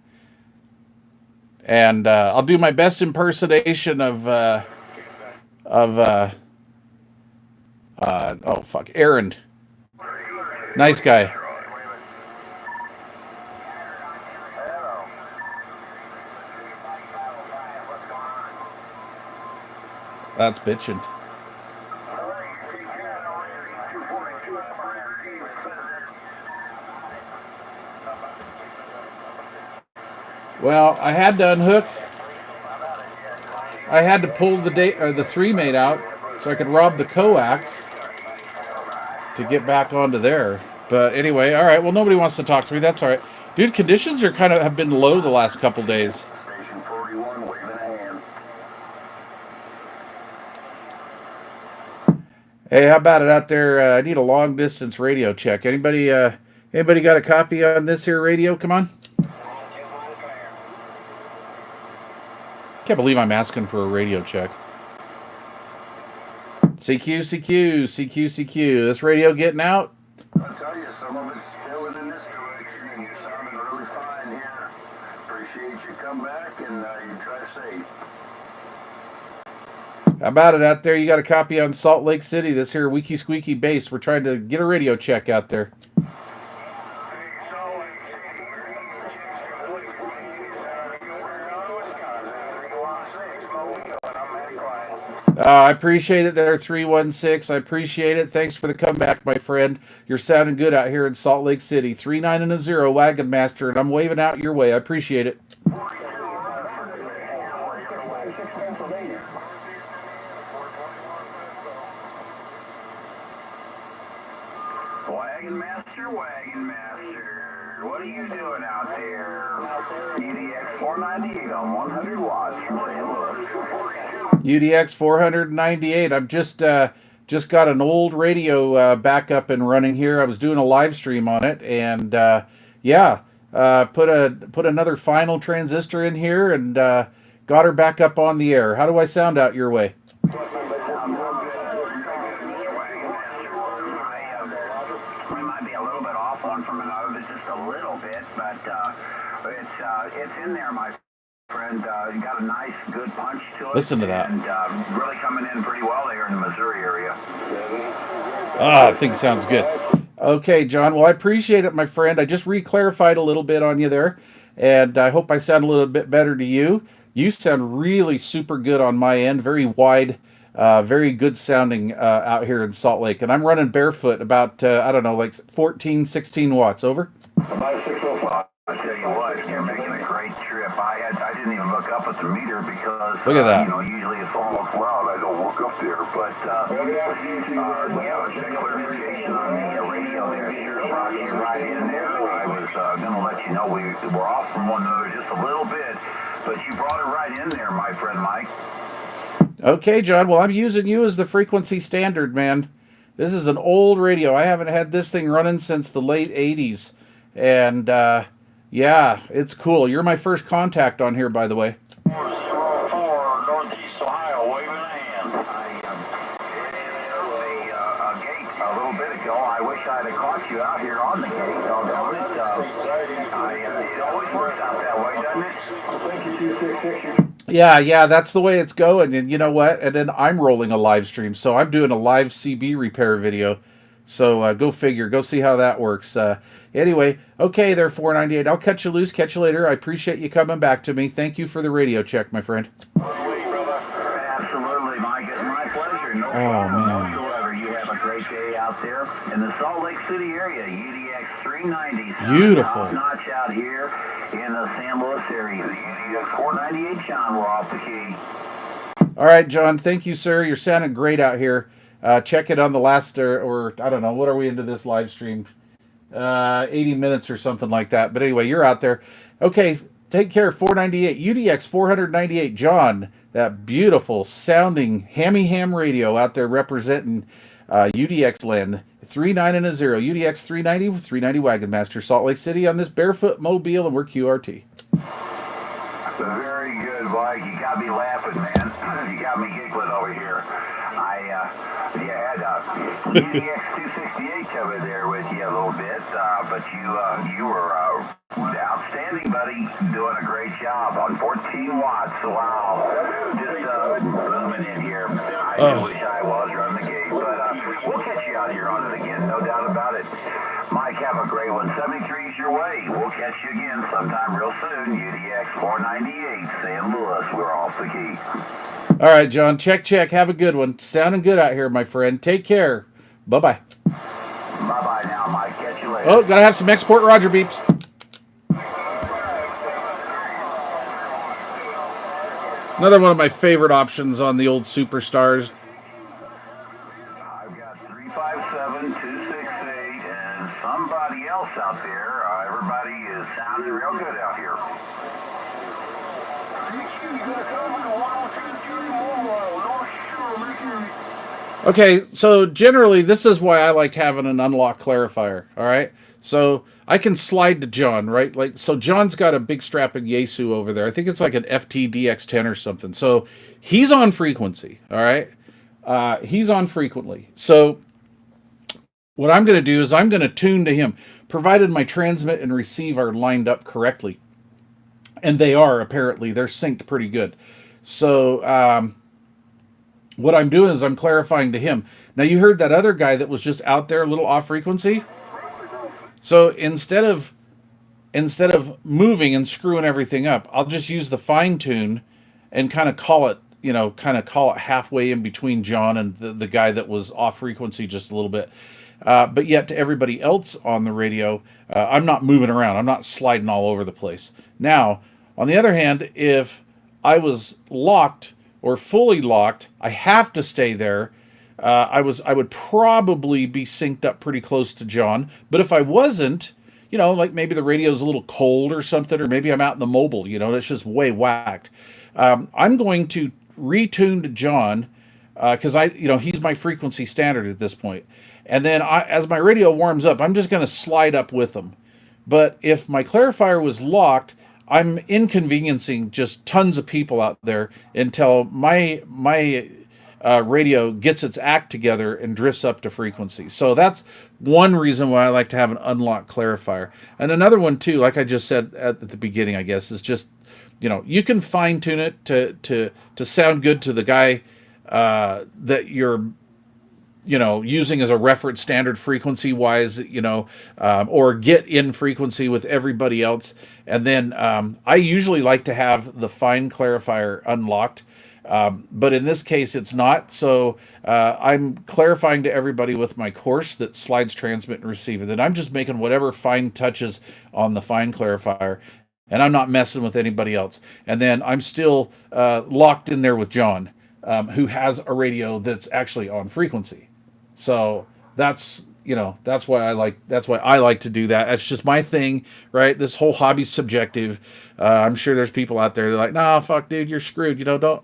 and I'll do my best impersonation of Aaron. Nice guy. That's bitching. Well, I had to unhook. I had to pull the 3-mate out so I could rob the coax to get back onto there. But anyway, all right. Well, nobody wants to talk to me. That's all right, dude. Conditions are have been low the last couple days. Hey, how about it out there? I need a long distance radio check. Anybody got a copy on this here radio? Come on. Can't believe I'm asking for a radio check. CQ. This radio getting out? I'll tell you, some of it's spilling in this direction, and you're sounding really fine here. Appreciate you come back, and you drive safe. How about it out there? You got a copy on Salt Lake City, this here Weaky Squeaky base. We're trying to get a radio check out there. I appreciate it there, 316. I appreciate it. Thanks for the comeback, my friend. You're sounding good out here in Salt Lake City. 39 and a 0 Wagon Master, and I'm waving out your way. I appreciate it. Wagon Master, what are you doing out there? EDX 498 on 100 watts from St. Louis. UDX 498. I've just got an old radio back up and running here. I was doing a live stream on it, and put another final transistor in here and got her back up on the air. How do I sound out your way? It's in there, my friend. You got a nice, good punch to it. Listen to that. And really coming in pretty well there in the Missouri area. I think it sounds good. Okay, John. Well, I appreciate it, my friend. I just re-clarified a little bit on you there, and I hope I sound a little bit better to you. You sound really super good on my end. Very wide, very good sounding out here in Salt Lake. And I'm running barefoot about, I don't know, like 14, 16 watts. Over? About 605. I tell you what, you're making a great trip. I didn't even look up at the meter because look at that. Usually it's almost loud. I don't look up there, but check clarification on the radio there. Sure brought you right in there. I was going to let you know we're off from one another just a little bit, but you brought it right in there, my friend Mike. Okay, John. Well, I'm using you as the frequency standard, man. This is an old radio. I haven't had this thing running since the late 80s, and yeah, it's cool. You're my first contact on here, by the way. 404 Northeast Ohio, waving a hand. I a gate a little bit ago. I wish I'd have caught you out here on the gate. Doggone it. It always works out that way, doesn't it? Yeah, that's the way it's going. And you know what? And then I'm rolling a live stream, so I'm doing a live CB repair video. So go figure. Go see how that works. Anyway, okay there, 498. I'll cut you loose. Catch you later. I appreciate you coming back to me. Thank you for the radio check, my friend. Absolutely, Mike. It's my pleasure. No problem whatsoever. You have a great day out there in the Salt Lake City area. UDX 390. Beautiful. Top notch out here in the San Luis area. The UDX 498, John, we're off the key. All right, John. Thank you, sir. You're sounding great out here. Check it on the last, or I don't know, what are we into this live stream? 80 minutes or something like that. But anyway, you're out there. Okay, take care. 498, UDX 498, John. That beautiful sounding hammy ham radio out there representing UDX land. 39 and a 0, UDX 390, 390 Wagon Master, Salt Lake City on this barefoot mobile, and we're QRT. Very good, Mike. You got me laughing, man. You got me giggling over here. You had UDX 268 covered there with you a little bit, but you were outstanding, buddy. Doing a great job on 14 watts. Wow. Just booming in here. I wish I was running the gate, but we'll catch you out here on it again, no doubt about it. Mike, have a great one. 73's your way. We'll catch you again sometime real soon. UDX 498, San Luis. We're off the key. All right, John. Check. Have a good one. Sounding good out here, my friend. Take care. Bye-bye. Bye-bye now, Mike. Catch you later. Oh, gotta have some export Roger beeps. Another one of my favorite options on the old Superstars. I've got 357-268 and somebody else out there. Everybody is sounding real good out here. Okay, so generally this is why I like having an unlock clarifier, all right? So I can slide to John, right? Like, so John's got a big strapping Yaesu over there. I think it's like an FT-DX10 or something. So he's on frequency, all right? He's on frequently. So what I'm going to do is I'm going to tune to him, provided my transmit and receive are lined up correctly. And they are, apparently. They're synced pretty good. So what I'm doing is I'm clarifying to him. Now, you heard that other guy that was just out there a little off frequency? So instead of moving and screwing everything up, I'll just use the fine tune and kind of call it, halfway in between John and the guy that was off frequency just a little bit. But yet to everybody else on the radio, I'm not moving around. I'm not sliding all over the place. Now, on the other hand, if I was locked or fully locked, I have to stay there. I would probably be synced up pretty close to John. But if I wasn't, you know, like maybe the radio's a little cold or something, or maybe I'm out in the mobile, you know, and it's just way whacked. I'm going to retune to John because you know, he's my frequency standard at this point. And then as my radio warms up, I'm just going to slide up with him. But if my clarifier was locked, I'm inconveniencing just tons of people out there until my radio gets its act together and drifts up to frequency. So that's one reason why I like to have an unlocked clarifier. And another one too, like I just said at the beginning, I guess, is just, you know, you can fine tune it to sound good to the guy that you're, you know, using as a reference standard frequency wise, you know, or get in frequency with everybody else. And then I usually like to have the fine clarifier unlocked. But in this case, it's not. So I'm clarifying to everybody with my course that slides, transmit, and receive. And then I'm just making whatever fine touches on the fine clarifier. And I'm not messing with anybody else. And then I'm still locked in there with John, who has a radio that's actually on frequency. So that's, you know, that's why I like to do that. That's just my thing, right? This whole hobby's subjective. I'm sure there's people out there that are like, nah, fuck, dude, you're screwed. You know, don't,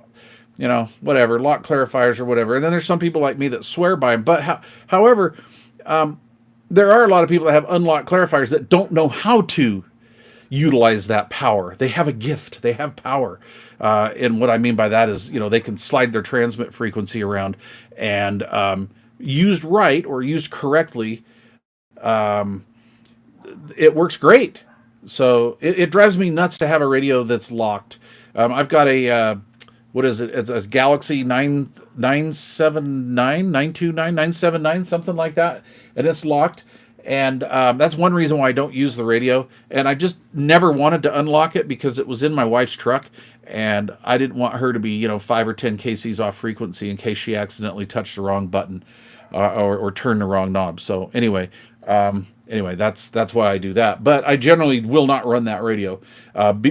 you know, whatever, lock clarifiers or whatever. And then there's some people like me that swear by them. But however, there are a lot of people that have unlocked clarifiers that don't know how to utilize that power. They have a gift. They have power. And what I mean by that is, you know, they can slide their transmit frequency around, and used right or used correctly, it works great. So it drives me nuts to have a radio that's locked. I've got a what is it? It's a Galaxy 979, 929, 979, something like that, and it's locked. And that's one reason why I don't use the radio. And I just never wanted to unlock it because it was in my wife's truck, and I didn't want her to be, you know, 5 or 10 kcs off frequency in case she accidentally touched the wrong button or turned the wrong knob. So anyway, that's why I do that. But I generally will not run that radio,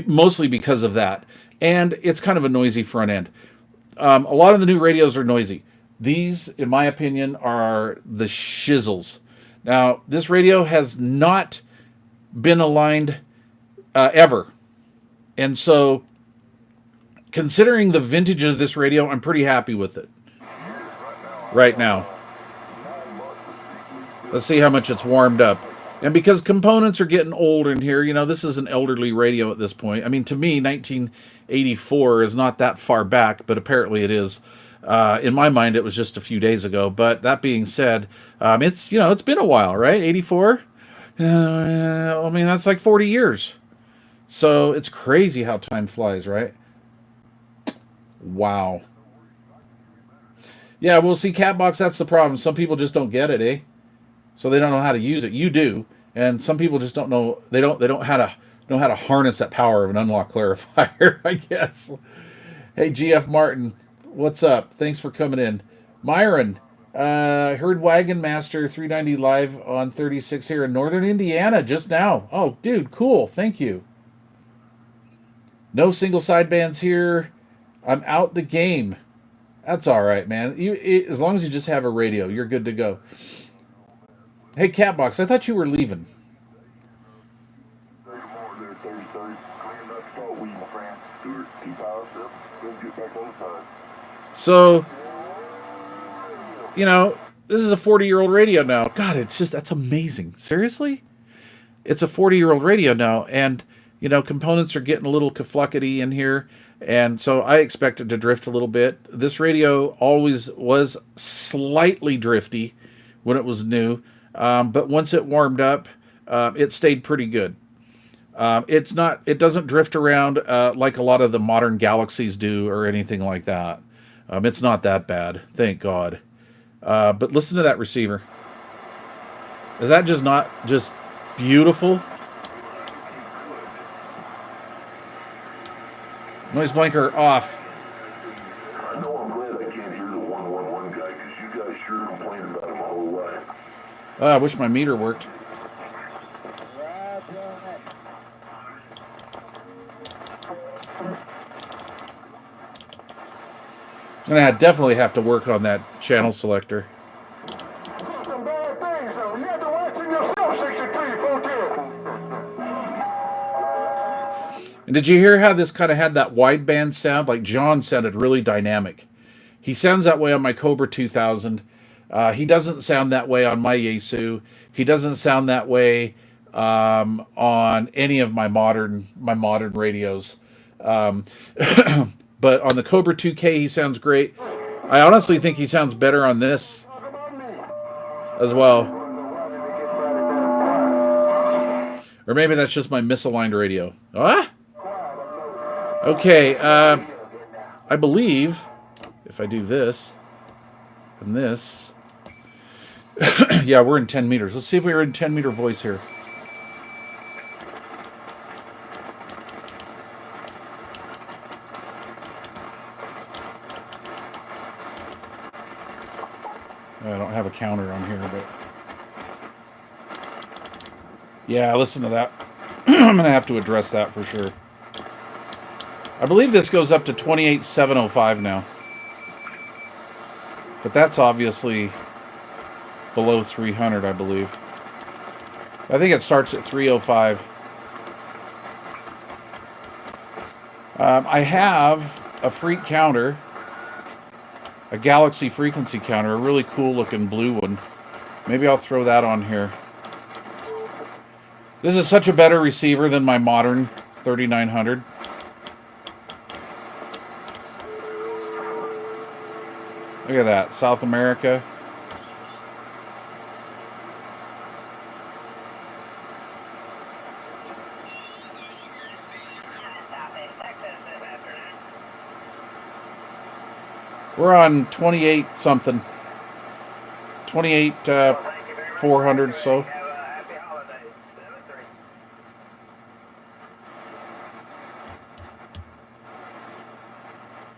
mostly because of that. And it's kind of a noisy front end. A lot of the new radios are noisy. These, in my opinion, are the shizzles. Now, this radio has not been aligned ever. And so, considering the vintage of this radio, I'm pretty happy with it right now. Let's see how much it's warmed up. And because components are getting old in here, you know, this is an elderly radio at this point. I mean, to me, 1984 is not that far back, but apparently it is. In my mind, it was just a few days ago. But that being said, it's, you know, it's been a while, right? 84? I mean, that's like 40 years. So it's crazy how time flies, right? Wow. Yeah, well, see, Catbox, that's the problem. Some people just don't get it, eh? So they don't know how to use it. You do, and some people just don't know. They don't know how to harness that power of an unlocked clarifier, I guess. Hey, GF Martin, what's up? Thanks for coming in. Myron, heard Wagon Master 390 live on 36 here in Northern Indiana just now. Oh, dude, cool. Thank you. No single sidebands here. I'm out the game. That's all right, man. As long as you just have a radio, you're good to go. Hey, Catbox, I thought you were leaving. So, you know, this is a 40-year-old radio now. God, that's amazing. Seriously? It's a 40-year-old radio now, and, you know, components are getting a little kafluckety in here, and so I expect it to drift a little bit. This radio always was slightly drifty when it was new. But once it warmed up, it stayed pretty good. It doesn't drift around like a lot of the modern Galaxies do or anything like that. It's not that bad, thank God. But listen to that receiver. Is that just not just beautiful? Noise blanker off. I know I'm glad I can't hear the 111 guy, because you guys sure complained about him my whole life. I wish my meter worked. And I definitely have to work on that channel selector. Some bad things, though. You have to watch it yourself, 63, 410. And did you hear how this kind of had that wideband sound? Like John sounded really dynamic. He sounds that way on my Cobra 2000. He doesn't sound that way on my Yaesu. He doesn't sound that way on any of my modern radios. But on the Cobra 2K, he sounds great. I honestly think he sounds better on this as well. Or maybe that's just my misaligned radio. Ah? Okay, I believe if I do this and this, yeah, we're in 10 meters. Let's see if we're in 10-meter voice here. I don't have a counter on here, but yeah, listen to that. I'm going to have to address that for sure. I believe this goes up to 28,705 now. But that's obviously below 300, I believe. I think it starts at 305. I have a freak counter, a Galaxy frequency counter, a really cool looking blue one. Maybe I'll throw that on here. This is such a better receiver than my modern 3900. Look at that, South America. We're on 28 something. 28 400 so.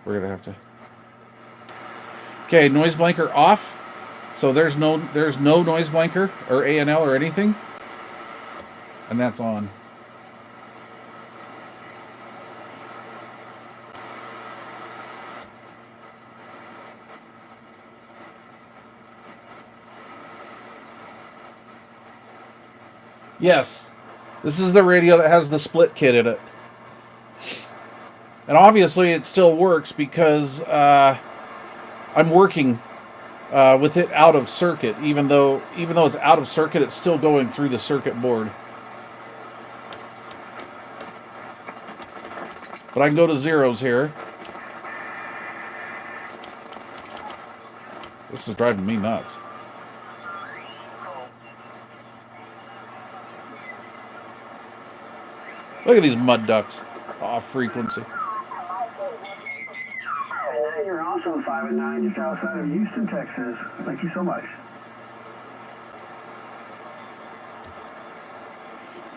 We're gonna have to. Okay, noise blanker off. So there's no noise blanker or ANL or anything. And that's on. Yes, this is the radio that has the split kit in it. And obviously it still works because I'm working with it out of circuit. Even though it's out of circuit, it's still going through the circuit board. But I can go to zeros here. This is driving me nuts. Look at these mud ducks off frequency. You're also 5 and 9 just outside of Houston, Texas. Thank you so much.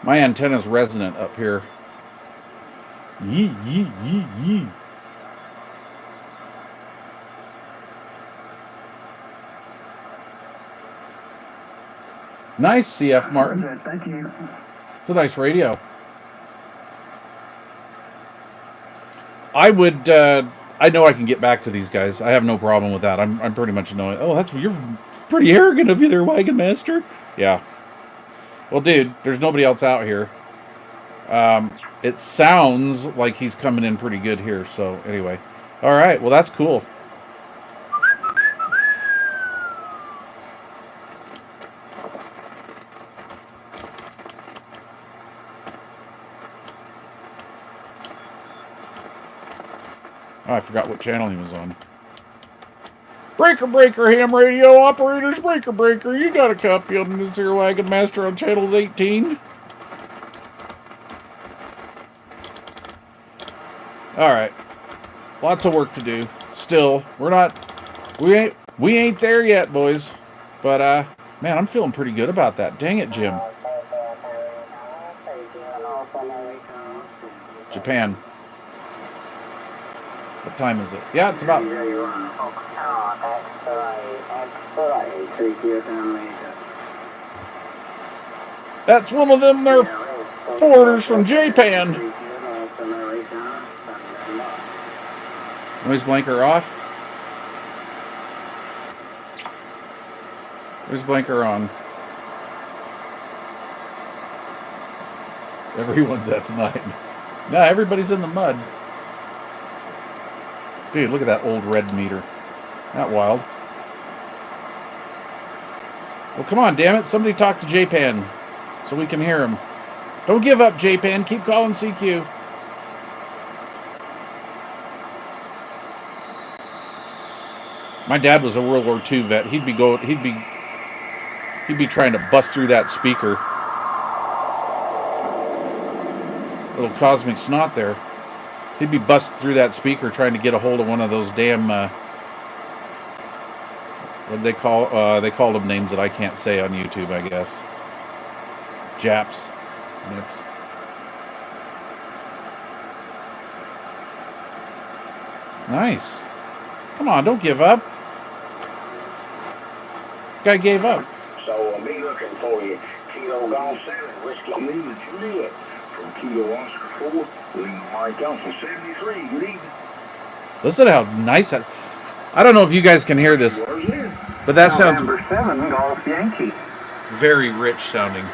My antenna's resonant up here. Yee, yee, yee, yee. Nice, CF Martin. Thank you. It's a nice radio. I would, I know I can get back to these guys. I have no problem with that. I'm pretty much knowing. Oh, you're pretty arrogant of you there, Wagon Master. Yeah. Well, dude, there's nobody else out here. It sounds like he's coming in pretty good here. So anyway, all right. Well, that's cool. Oh, I forgot what channel he was on. Breaker, ham radio operators, breaker. You got a copy on this here Wagon Master on channels 18. All right, lots of work to do. Still, we ain't there yet, boys. But man, I'm feeling pretty good about that. Dang it, Jim. Japan. What time is it? Yeah, it's about. That's one of them there forwarders from Japan. Noise blanker off. Where's blinker on? Everyone's S9. No, everybody's in the mud. Dude, look at that old red meter. Not wild. Well, come on, damn it. Somebody talk to J-Pan so we can hear him. Don't give up, J-Pan. Keep calling CQ. My dad was a World War II vet. He'd be trying to bust through that speaker. Little cosmic snot there. He'd be busting through that speaker trying to get a hold of one of those damn what do they call they call them names that I can't say on YouTube, I guess. Japs. Nips. Nice. Come on, don't give up. Guy gave up. So me looking for you. Kilo Golf 7, Whiskey Lima Juliet. From Kilo Oscar 4, Lima Mike Alpha 73. Good evening. Listen how nice that... I don't know if you guys can hear this, but that sounds... November 7, Golf Yankee. Very rich sounding.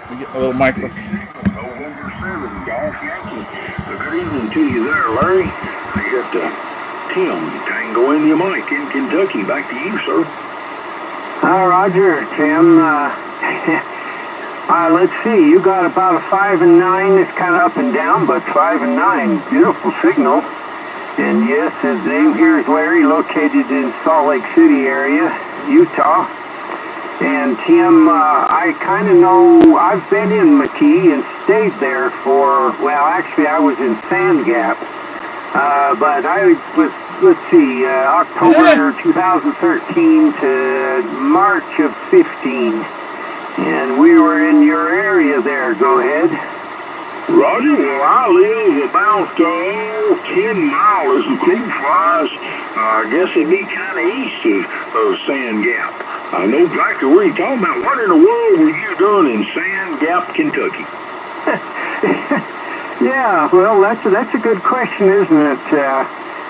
We get a little microphone. November 7, Golf Yankee. Good evening to you there, Larry. I got Tim, Tango India Mike in Kentucky. Back to you, sir. Roger, Tim. Let's see. You got about a 5 and 9. It's kind of up and down, but 5 and 9. Beautiful signal. And yes, his name here is Larry, located in Salt Lake City area, Utah. And Tim, I kind of know, I've been in McKee and stayed there for, well, actually I was in Sand Gap. But I was, let's see, October 2013 to March of 15. And we were in your area there. Go ahead. Roger, well, I live about 10 miles as the crow flies. I guess it'd be kind of east of Sand Gap. I know exactly where you're talking about. What in the world were you doing in Sand Gap, Kentucky? Yeah, well, that's a good question, isn't it?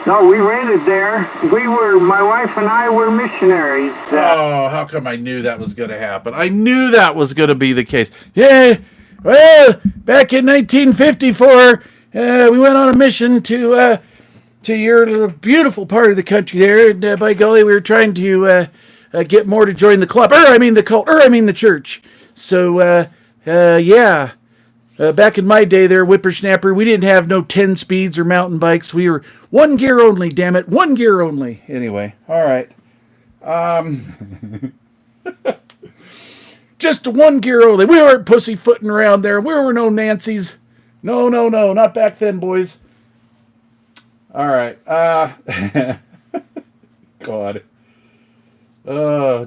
No, we rented there. My wife and I were missionaries. Oh, how come I knew that was going to happen? I knew that was going to be the case. Yeah, well, back in 1954, we went on a mission to your little beautiful part of the country there, and by golly, we were trying to get more to join the club. The cult. The church. So, yeah. Back in my day there, whippersnapper, we didn't have no 10 speeds or mountain bikes. We were one gear only, damn it. One gear only. Anyway, all right. Just one gear only. We weren't pussyfooting around there. We were no Nancy's. No. Not back then, boys. All right. God.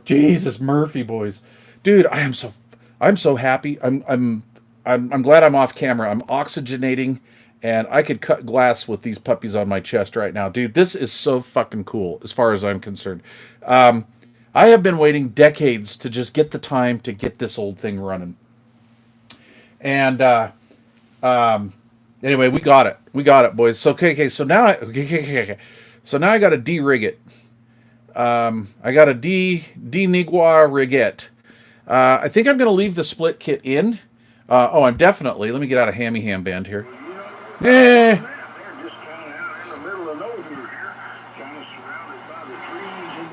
Jesus, Murphy, boys. Dude, I'm so happy. I'm glad I'm off camera. I'm oxygenating, and I could cut glass with these puppies on my chest right now. Dude, this is so fucking cool as far as I'm concerned. I have been waiting decades to just get the time to get this old thing running. And anyway, we got it. We got it, boys. So so now so now I got to de-rig it. I got a de-nigua riget. I think I'm going to leave the split kit in. I'm definitely. Let me get out of Hammy Ham Band here.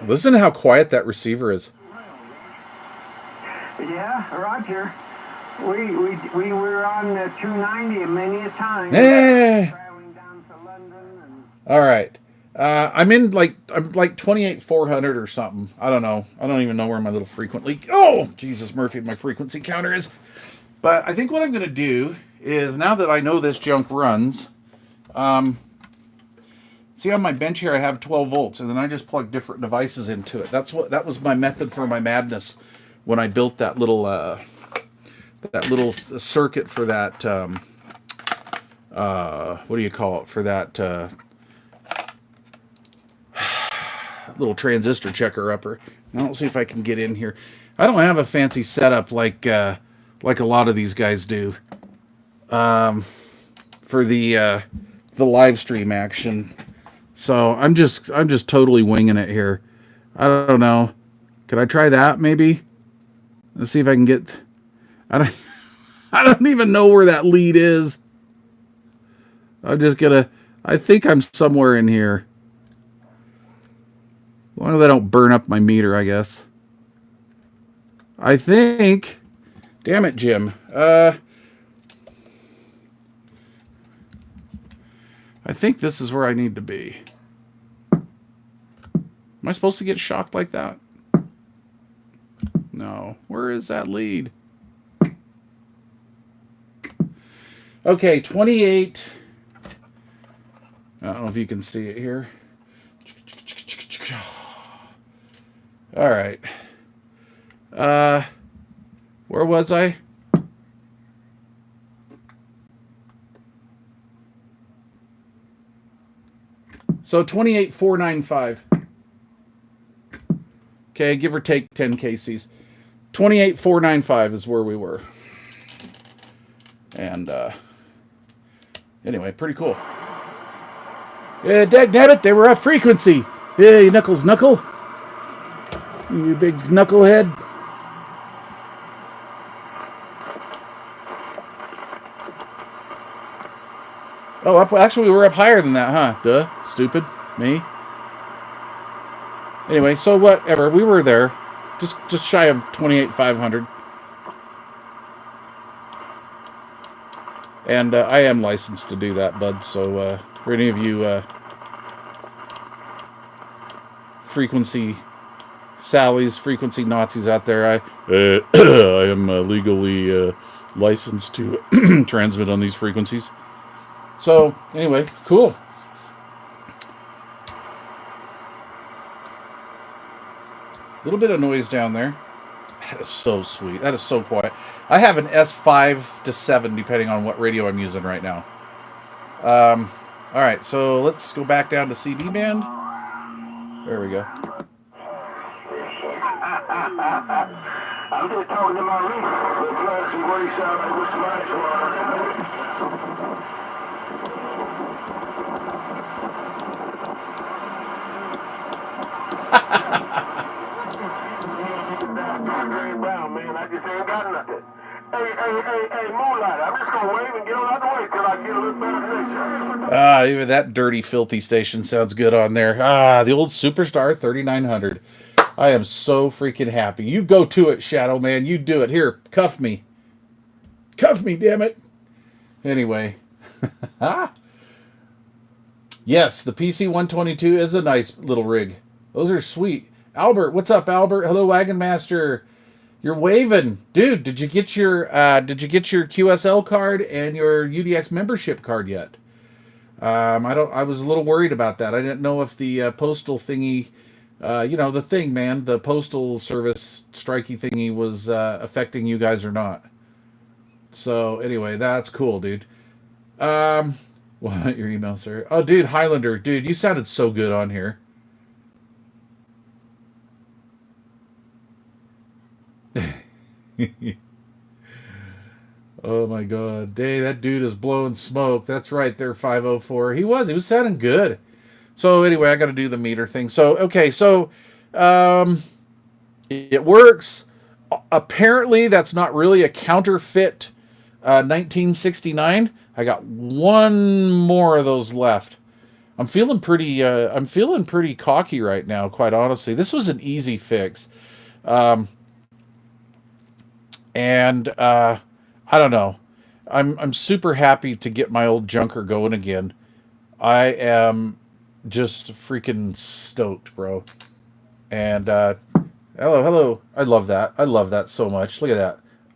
Listen to how quiet that receiver is. Yeah, Roger. We were on 290 many a time. Traveling down to London. All right. I'm like 28,400 or something. I don't know. I don't even know where my little frequently. Oh, Jesus, Murphy, my frequency counter is. But I think what I'm going to do is, now that I know this junk runs, see on my bench here I have 12 volts, and then I just plug different devices into it. That was my method for my madness when I built that little circuit for that what do you call it, for that little transistor checker upper. Now let's see if I can get in here. I don't have a fancy setup like a lot of these guys do for the live stream action. So I'm just totally winging it here. I don't know. Could I try that maybe? Let's see if I can get. I don't. I don't even know where that lead is. I'm just gonna. I think I'm somewhere in here. As long as I don't burn up my meter, I guess. I think. Damn it, Jim. I think this is where I need to be. Am I supposed to get shocked like that? No. Where is that lead? Okay, 28. I don't know if you can see it here. All right. Where was I? So 28,495. Okay, give or take 10 KCs. 28,495 is where we were. And anyway, pretty cool. Yeah, dagnabbit, they were off frequency. Yeah, you knuckle. You big knucklehead. Oh, actually, we were up higher than that, huh? Duh. Stupid. Me. Anyway, so whatever. We were there. Just shy of 28,500. And I am licensed to do that, bud. So for any of you frequency Sallies, frequency Nazis out there, I am legally licensed to transmit on these frequencies. So, anyway, cool. A little bit of noise down there. That is so sweet. That is so quiet. I have an S5 to 7, depending on what radio I'm using right now. All right, so let's go back down to CD band. There we go. I'm just talking to my reef. Let's see what he sounds like with Spanish. Man, I just ain't got nothing. Hey, Moonlight, I'm just gonna wave and get on out the way till I get a little better connection. Even that dirty, filthy station sounds good on there. The old Superstar 3900. I am so freaking happy. You go to it, Shadow Man. You do it. Here, cuff me. Cuff me, damn it. Anyway. Yes, the PC-122 is a nice little rig. Those are sweet. Albert, what's up, Albert? Hello, Wagon Master. You're waving, dude. Did you get your QSL card and your UDX membership card yet? I was a little worried about that. I didn't know if the postal thingy, the thing, man, the postal service strikey thingy was affecting you guys or not. So anyway, that's cool, dude. What your email, sir? Oh, dude, Highlander, dude, you sounded so good on here. Oh my god. Dang, that dude is blowing smoke. That's right there, 504. He was sounding good. So anyway, I got to do the meter thing. So, okay, so it works. Apparently, that's not really a counterfeit 1969. I got one more of those left. I'm feeling pretty cocky right now, quite honestly. This was an easy fix. And I don't know. I'm super happy to get my old junker going again. I am just freaking stoked, bro. And hello. I love that. I love that so much. Look at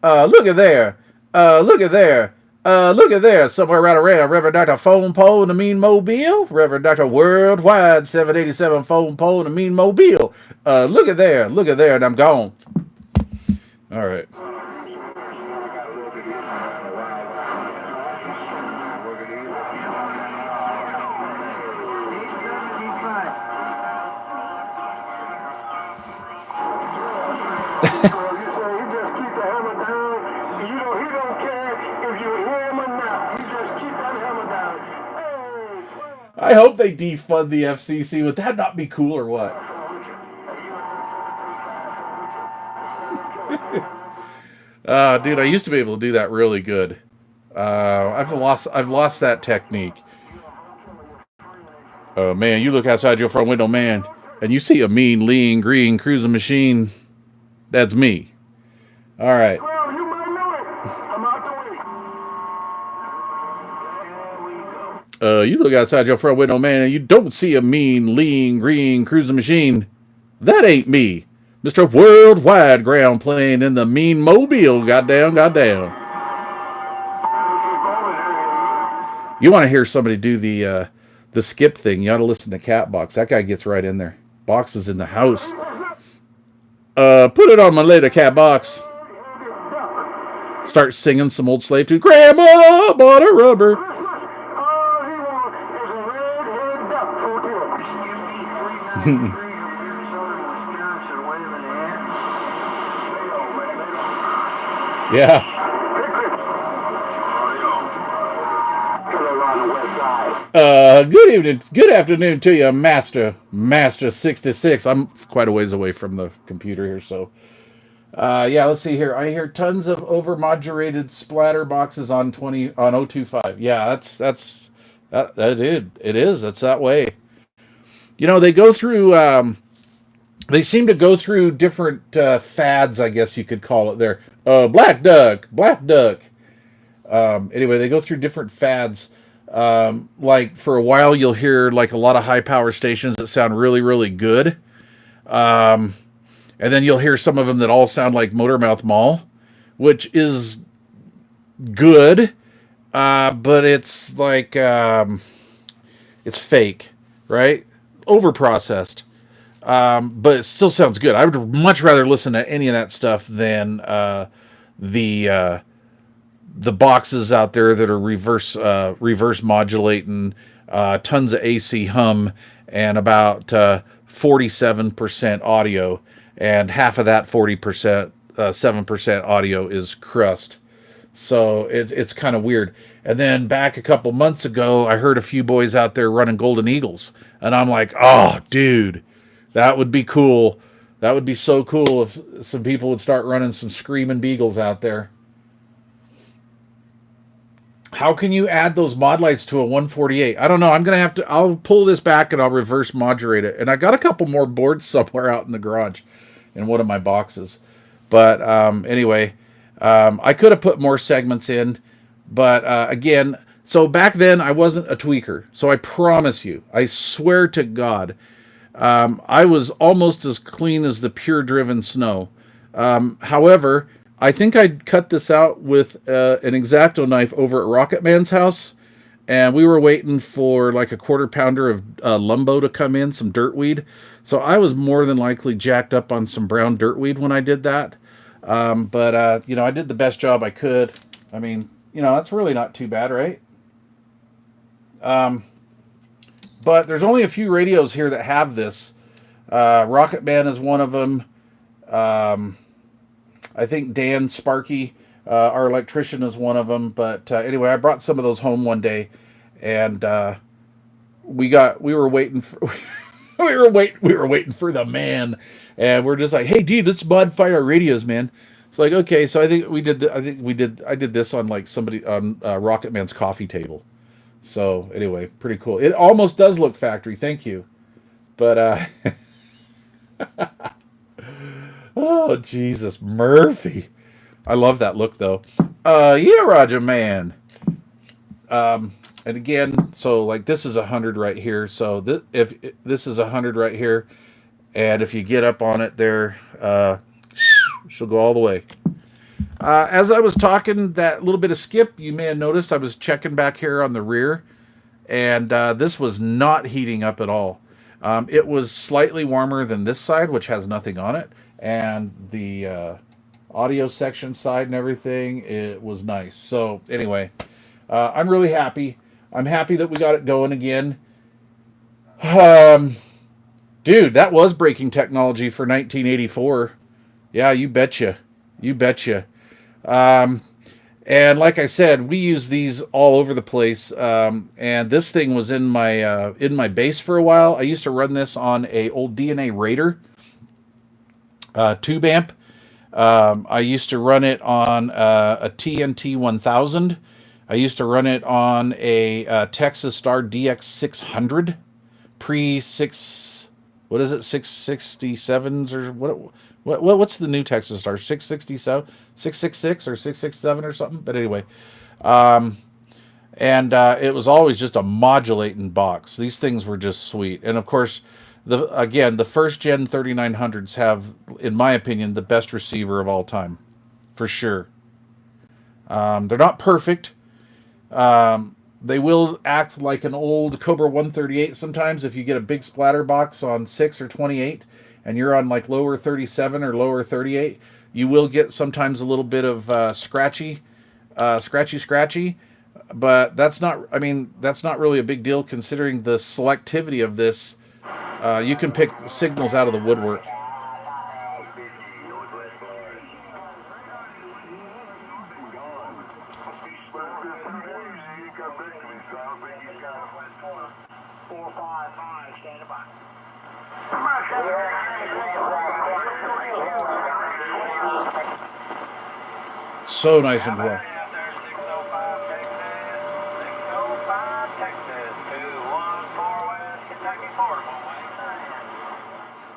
that. Look at there. Look at there. Look at there. Somewhere right around Reverend Dr. Phone Pole in the Mean Mobile. Reverend Dr. Worldwide 787 Phone Pole in the Mean Mobile. Look at there. Look at there. And I'm gone. All right. I hope they defund the FCC. Would that not be cool or what? Dude, I used to be able to do that really good. I've lost that technique. Oh man, you look outside your front window, man, and you see a mean, lean, green cruising machine. That's me. All right. Well, you might know it. I'm out the way. You look outside your front window, man, and you don't see a mean, lean, green cruising machine. That ain't me. Mr. Worldwide Ground playing in the mean mobile. Goddamn, goddamn. You want to hear somebody do the skip thing, you ought to listen to Catbox. That guy gets right in there. Box is in the house. Put it on my later, Catbox. Start singing some old slave tune. Grandma bought a rubber. Yeah. Good evening, good afternoon to you, Master 66. I'm quite a ways away from the computer here, so yeah. Let's see here. I hear tons of overmodulated splatter boxes on 025. Yeah, it is. It's that way. You know, they go through. They seem to go through different fads, I guess you could call it. There, black duck, black duck. Anyway, they go through different fads. Like for a while, you'll hear like a lot of high power stations that sound really, really good. And then you'll hear some of them that all sound like Motormouth Mall, which is good. But it's like, it's fake, right? Overprocessed. But it still sounds good. I would much rather listen to any of that stuff than, the boxes out there that are reverse modulating, tons of AC hum, and about 47% audio, and half of that 40%, 7% audio is crust. So it's kind of weird. And then back a couple months ago, I heard a few boys out there running Golden Eagles, and I'm like, oh, dude, that would be cool. That would be so cool if some people would start running some Screaming Beagles out there. How can you add those mod lights to a 148? I don't know. I'll pull this back and I'll reverse modulate it. And I got a couple more boards somewhere out in the garage in one of my boxes. But anyway, I could have put more segments in. But again, so back then I wasn't a tweaker. So I promise you, I swear to God, I was almost as clean as the pure driven snow. However, I think I'd cut this out with an X-Acto knife over at Rocket Man's house, and we were waiting for like a quarter pounder of lumbo to come in, some dirtweed. So I was more than likely jacked up on some brown dirtweed when I did that. But you know, I did the best job I could. I mean, you know, that's really not too bad, right? But there's only a few radios here that have this. Rocket Man is one of them. I think Dan Sparky, our electrician, is one of them. But anyway, I brought some of those home one day, and we were waiting for we were waiting for the man, and we're just like, hey, dude, let's modify our radios, man. It's like, okay, so I did this on like somebody on Rocket Man's coffee table. So anyway, pretty cool. It almost does look factory. Thank you, but oh, Jesus, Murphy. I love that look, though. Yeah, Roger, man. And again, so, like, this is 100 right here. So, if this is 100 right here, and if you get up on it there, she'll go all the way. As I was talking, that little bit of skip, you may have noticed I was checking back here on the rear, and this was not heating up at all. It was slightly warmer than this side, which has nothing on it. And the audio section side and everything, it was nice. So anyway, I'm really happy. I'm happy that we got it going again. Dude, that was breaking technology for 1984. Yeah, you betcha. You betcha. And like I said, we use these all over the place. And this thing was in my base for a while. I used to run this on a old DNA Raider tube amp. I used to run it on a TNT 1000. I used to run it on a Texas Star DX600 pre six. What is it? 667s or what's the new Texas Star? 667, 666 or 667 or something. But anyway, and it was always just a modulating box. These things were just sweet. And of course, the first gen 3900s have, in my opinion, the best receiver of all time, for sure. They're not perfect. They will act like an old Cobra 138 sometimes if you get a big splatter box on 6 or 28 and you're on like lower 37 or lower 38. You will get sometimes a little bit of scratchy, but that's not, I mean, that's not really a big deal considering the selectivity of this. You can pick signals out of the woodwork. So nice and well.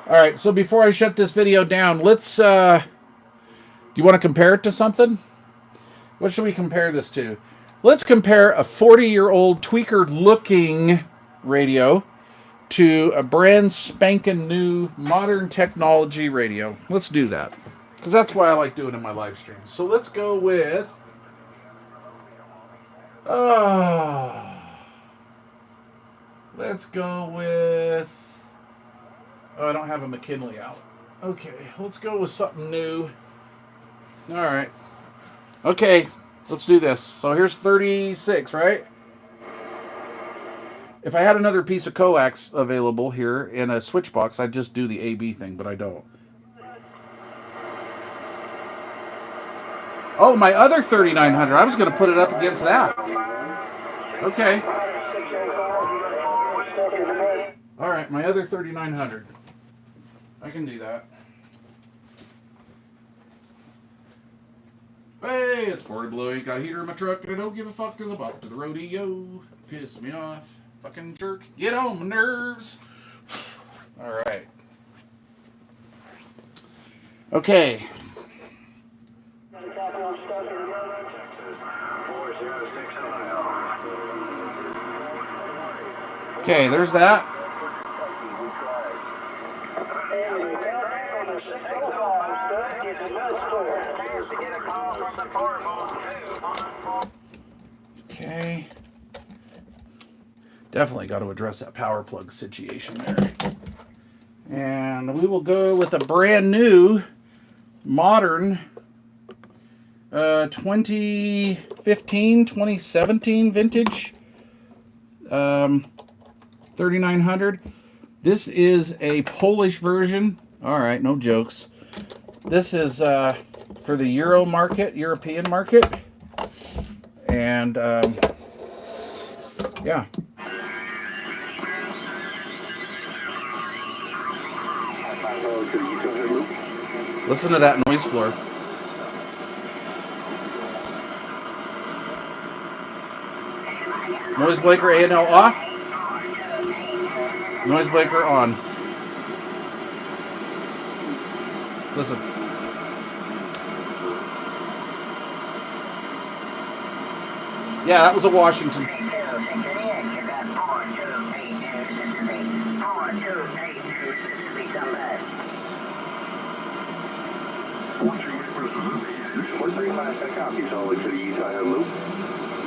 All right, so before I shut this video down, let's, do you want to compare it to something? What should we compare this to? Let's compare a 40-year-old tweaker-looking radio to a brand spanking new modern technology radio. Let's do that, because that's why I like doing it in my live streams. So let's go with, let's go with, oh, I don't have a McKinley out. Okay, let's go with something new. All right. Okay, let's do this. So here's 36, right? If I had another piece of coax available here in a switch box, I'd just do the AB thing, but I don't. Oh, my other 3900. I was going to put it up against that. Okay. All right, my other 3900. I can do that. Hey, it's 40 below. Ain't got a heater in my truck, and I don't give a fuck because I'm off to the rodeo. Piss me off. Fucking jerk. Get on my nerves. All right. Okay. Okay, there's that. Okay. Definitely got to address that power plug situation there. And we will go with a brand new, modern 2015, 2017 vintage 3900. This is a Polish version. All right, no jokes. This is for the European market. And yeah. Listen to that noise floor. Noise breaker A&L off. Noise breaker on. Listen. Yeah, that was a Washington.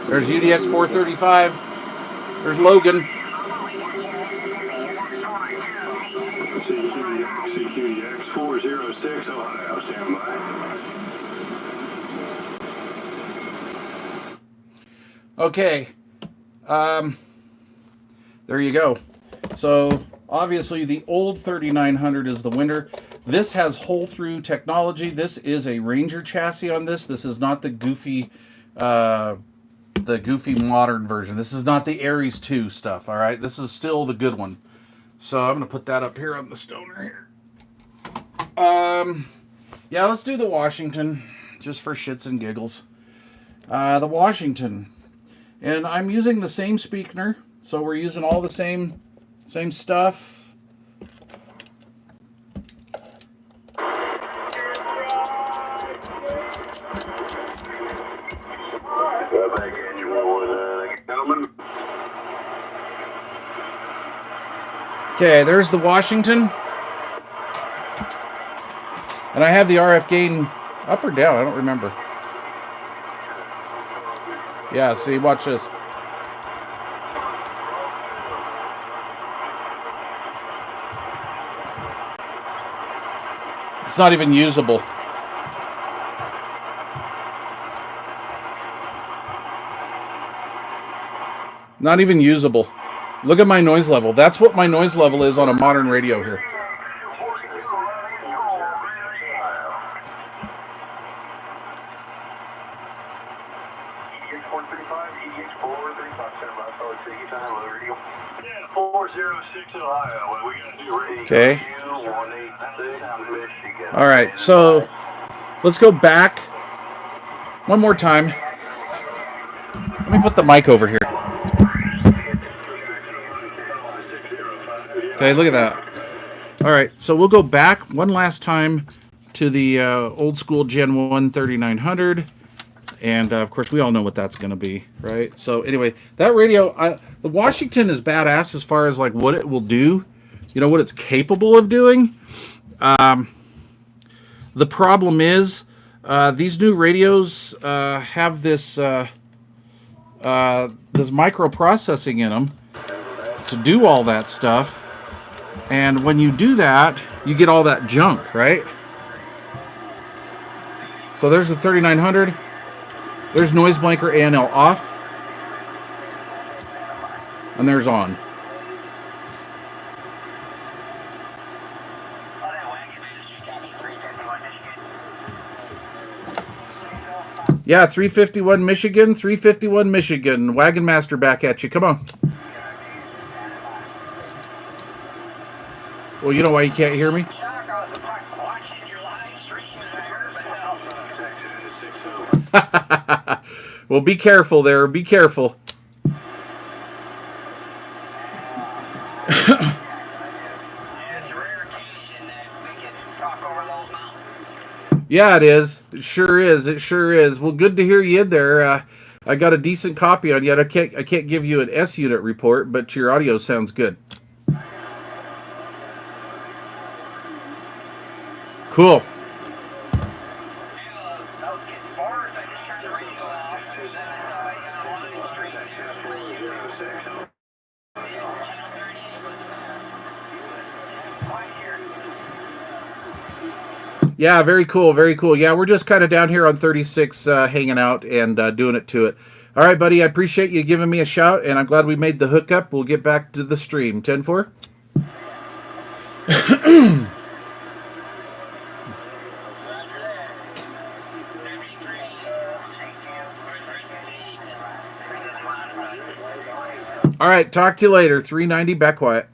There's UDX 435. There's Logan. CQDX 406 Ohio, stand by. Okay. There you go. So obviously the old 3900 is the winner. This has hole-through technology. This is a Ranger chassis on this. This is not the goofy modern version. This is not the Aries 2 stuff, all right? This is still the good one. So I'm going to put that up here on the stoner here. Yeah, let's do the Washington, just for shits and giggles. The Washington. And I'm using the same speaker, so we're using all the same stuff. Okay, there's the Washington. And I have the RF gain up or down, I don't remember. Yeah, see, watch this. It's not even usable. Not even usable. Look at my noise level. That's what my noise level is on a modern radio here. Okay. All right, so let's go back one more time. Let me put the mic over here. Okay, look at that. All right, so we'll go back one last time to the old school Gen 1 3900. And, of course, we all know what that's going to be, right? So, anyway, that radio, the Washington is badass as far as, like, what it will do. You know, what it's capable of doing. The problem is, these new radios have this microprocessing in them to do all that stuff. And when you do that, you get all that junk, right? So there's the 3900. There's noise blanker ANL off. And there's on. Yeah, 351 Michigan, 351 Michigan. Wagon Master back at you. Come on. Well, you know why you can't hear me? Well, be careful there. Be careful. Yeah, it is. It sure is. It sure is. Well, good to hear you in there. I got a decent copy on you. I can't give you an S unit report, but your audio sounds good. Cool. Yeah, very cool, very cool. Yeah, we're just kind of down here on 36 hanging out and doing it to it. All right, buddy, I appreciate you giving me a shout, and I'm glad we made the hookup. We'll get back to the stream. 10-4? All right, talk to you later. 390, back quiet.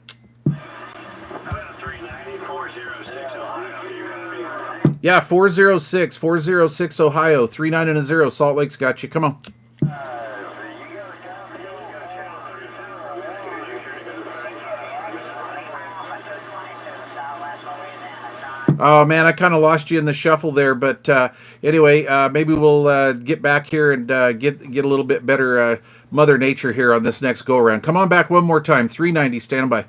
Yeah, 406 Ohio, 39 Salt Lake's got you. Come on. Oh man, I kind of lost you in the shuffle there, but anyway, maybe we'll get back here and get a little bit better Mother Nature here on this next go around. Come on back one more time. 390, stand by.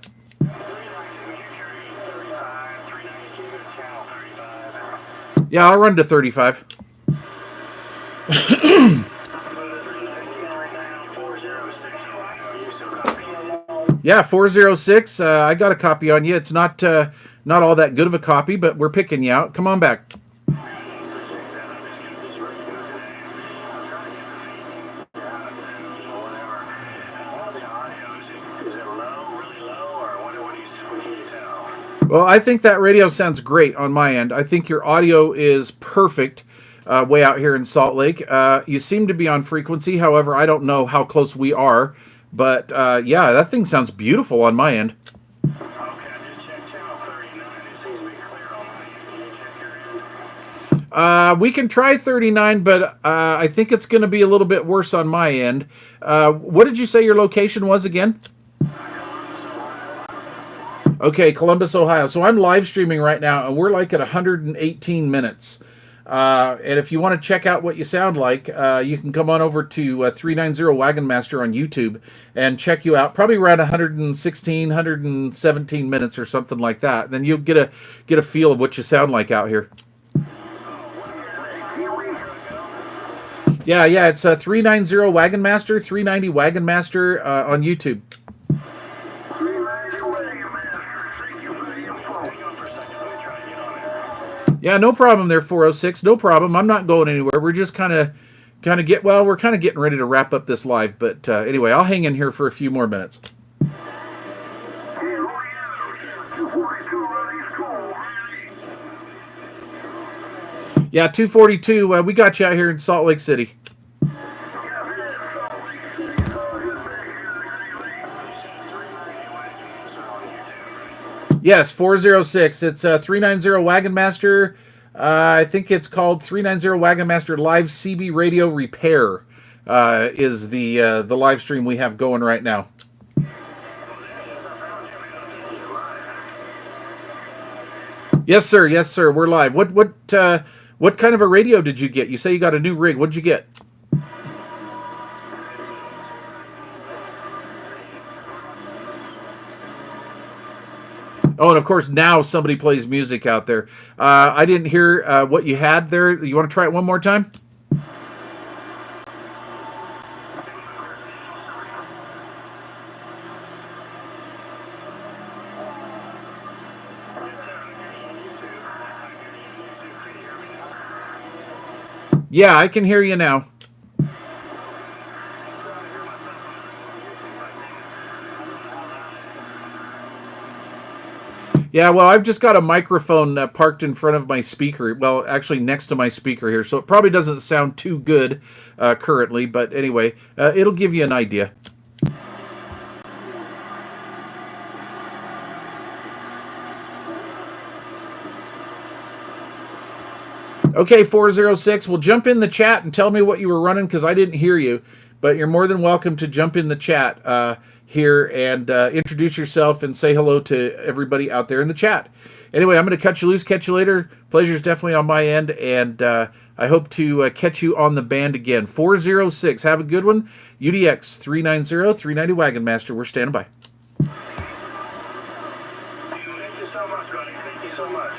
Yeah, I'll run to 35. Yeah, 406. I got a copy on you. It's not all that good of a copy, but we're picking you out. Come on back. Well, I think that radio sounds great on my end. I think your audio is perfect way out here in Salt Lake. You seem to be on frequency. However, I don't know how close we are. But, yeah, that thing sounds beautiful on my end. We can try 39, but I think it's going to be a little bit worse on my end. What did you say your location was again? Okay, Columbus, Ohio. So I'm live streaming right now, and we're like at 118 minutes. And if you want to check out what you sound like, you can come on over to 390 Wagon Master on YouTube and check you out. Probably around 116, 117 minutes or something like that. Then you'll get a feel of what you sound like out here. Yeah, it's 390 Wagon Master, 390 Wagon Master on YouTube. Yeah, no problem there, 406. No problem. I'm not going anywhere. We're just we're kind of getting ready to wrap up this live. But anyway, I'll hang in here for a few more minutes. Yeah, 242. We got you out here in Salt Lake City. Yes, 406. It's 390 Wagon Master. I think it's called 390 Wagon Master Live CB Radio Repair. Is the live stream we have going right now. Yes, sir. Yes, sir. We're live. What kind of a radio did you get? You say you got a new rig. What did you get? Oh, and of course, now somebody plays music out there. I didn't hear what you had there. You want to try it one more time? Yeah, I can hear you now. Yeah, well, I've just got a microphone parked in front of my speaker. Well, actually next to my speaker here, so it probably doesn't sound too good currently. But anyway, it'll give you an idea. Okay, 406. Well, jump in the chat and tell me what you were running because I didn't hear you. But you're more than welcome to jump in the chat here and introduce yourself and say hello to everybody out there in the chat. Anyway, I'm going to cut you loose, catch you later. Pleasure's definitely on my end, and I hope to catch you on the band again. 406, have a good one. UDX 390, 390 Wagon Master, we're standing by. Thank you so much, buddy. Thank you so much.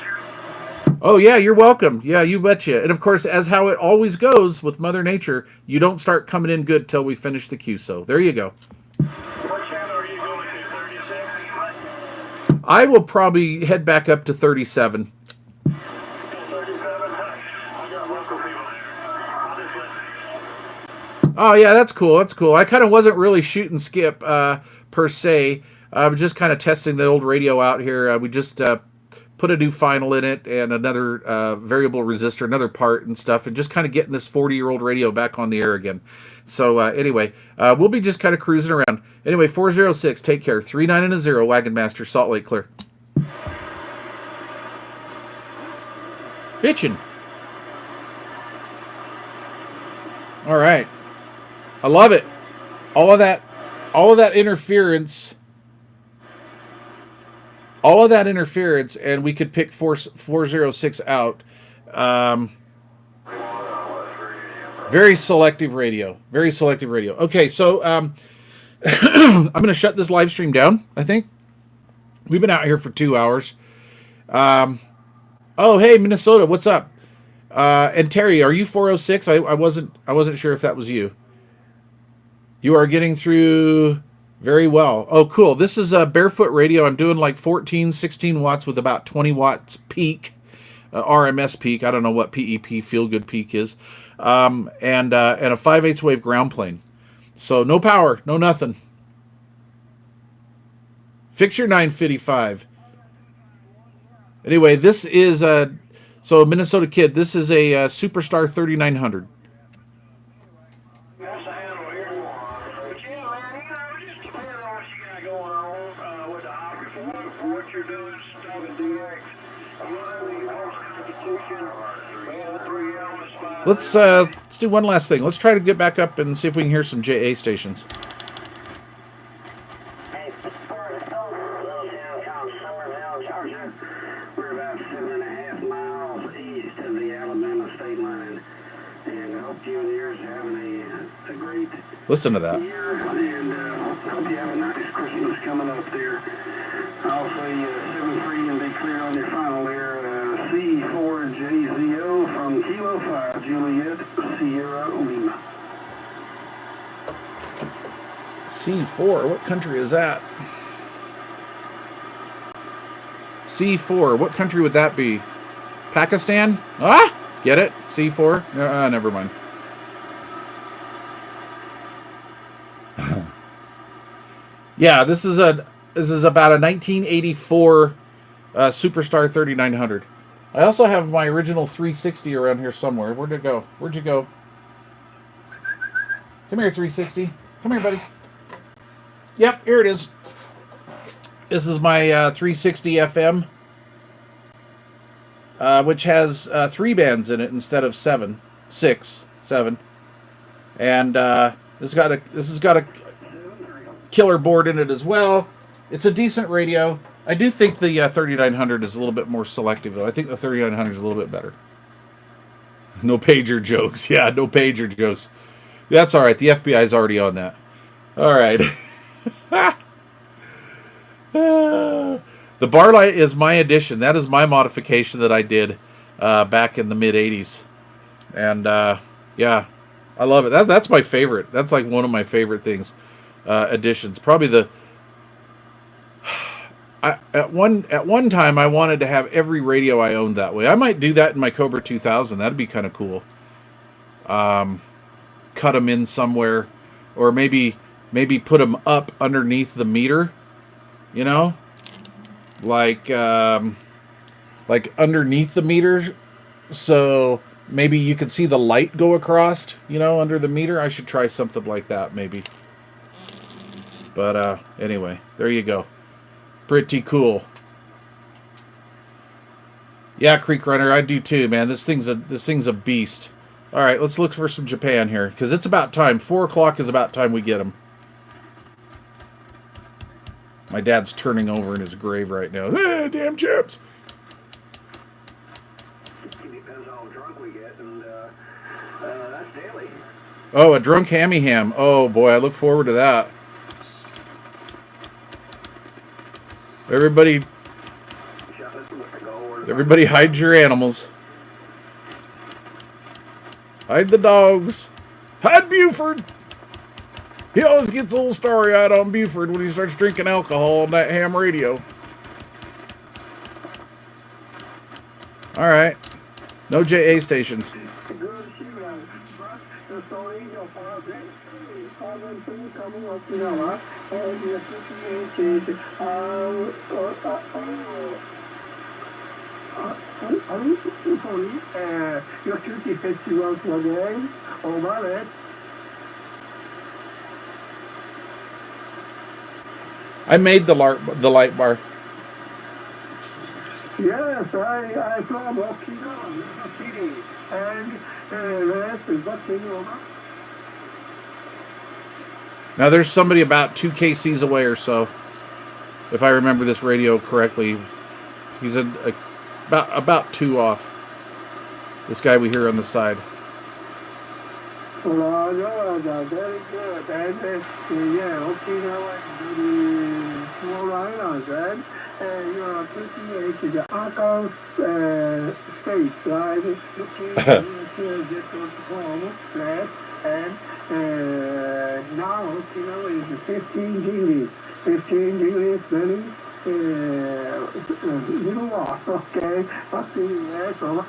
Oh, yeah, you're welcome. Yeah, you betcha. And, of course, as how it always goes with Mother Nature, you don't start coming in good till we finish the queue. So there you go. What channel are you going to, 36? I will probably head back up to 37. 37? I got local people there. I'll just listen. Oh, yeah, that's cool. That's cool. I kind of wasn't really shoot and skip per se. I was just kind of testing the old radio out here. We just put a new final in it and another variable resistor, another part and stuff, and just kind of getting this 40-year-old radio back on the air again. So anyway, we'll be just kind of cruising around. Anyway, 406, take care. 390 Wagon Master, Salt Lake clear. Bitchin'. All right. I love it. All of that interference. All of that interference, and we could pick 406 out. Very selective radio. Very selective radio. Okay, so I'm going to shut this live stream down, I think. We've been out here for 2 hours. Oh, hey, Minnesota, what's up? And Terry, are you 406? I wasn't sure if that was you. You are getting through very well. Oh, cool. This is a barefoot radio. I'm doing like 14, 16 watts with about 20 watts peak, RMS peak. I don't know what PEP, feel good peak is. And a 5/8 wave ground plane. So no power, no nothing. Fix your 955. Anyway, this is so Minnesota Kid. This is a Superstar 3900. What you're doing, stuff in DX. You know, the whole institution, man, Let's do one last thing. Let's try to get back up and see if we can hear some JA stations. We're about 7.5 miles east of the Alabama state line, and I hope you and yours are having a great Listen to that. year, and hope you have a nice Christmas coming up there. I'll say 7-3 and be clear on your final there. C4JZO from Kilo 5 Juliet Sierra Lima. C4, what country is that? C4, what country would that be? Pakistan? Ah, get it? C4? Never mind. Yeah, this is about a 1984 Superstar 3900. I also have my original 360 around here somewhere. Where'd it go? Where'd you go? Come here, 360. Come here, buddy. Yep, here it is. This is my 360 FM, which has 3 bands in it instead of 7, and this has got a killer board in it as well. It's a decent radio. I do think the 3900 is a little bit more selective, though. I think the 3900 is a little bit better. No pager jokes. Yeah, no pager jokes. That's all right. The FBI's already on that. All right. The bar light is my addition. That is my modification that I did back in the mid-'80s. And, yeah, I love it. That's my favorite. That's like one of my favorite things. Additions. Probably at one time I wanted to have every radio I owned that way. I might do that in my Cobra 2000. That'd be kind of cool. Cut them in somewhere, or maybe put them up underneath the meter. You know, like underneath the meter, so maybe you could see the light go across. You know, under the meter. I should try something like that, maybe. But anyway, there you go. Pretty cool. Yeah, Creek Runner, I do too, man. This thing's a beast. All right, let's look for some Japan here, because it's about time. 4 o'clock is about time we get them. My dad's turning over in his grave right now. Damn chips. Depends how drunk we get, and that's daily. Oh, a drunk hammy ham. Oh boy, I look forward to that. Everybody hide your animals. Hide the dogs. Hide Buford. He always gets a little starry-eyed on Buford when he starts drinking alcohol on that ham radio. All right. No JA stations. I made the light bar. Yes, I from Okinawa City, and that's what you know. Now there's somebody about 2 kcs away or so, if I remember this radio correctly. He's about 2 off. This guy we hear on the side. Well, very good. And yeah, Okinawa is small island, right? And you are appreciate the Arkansas state, right? Looking into different form, right? And now Okinawa is 15 degrees. 15 degrees, very little off, okay? But so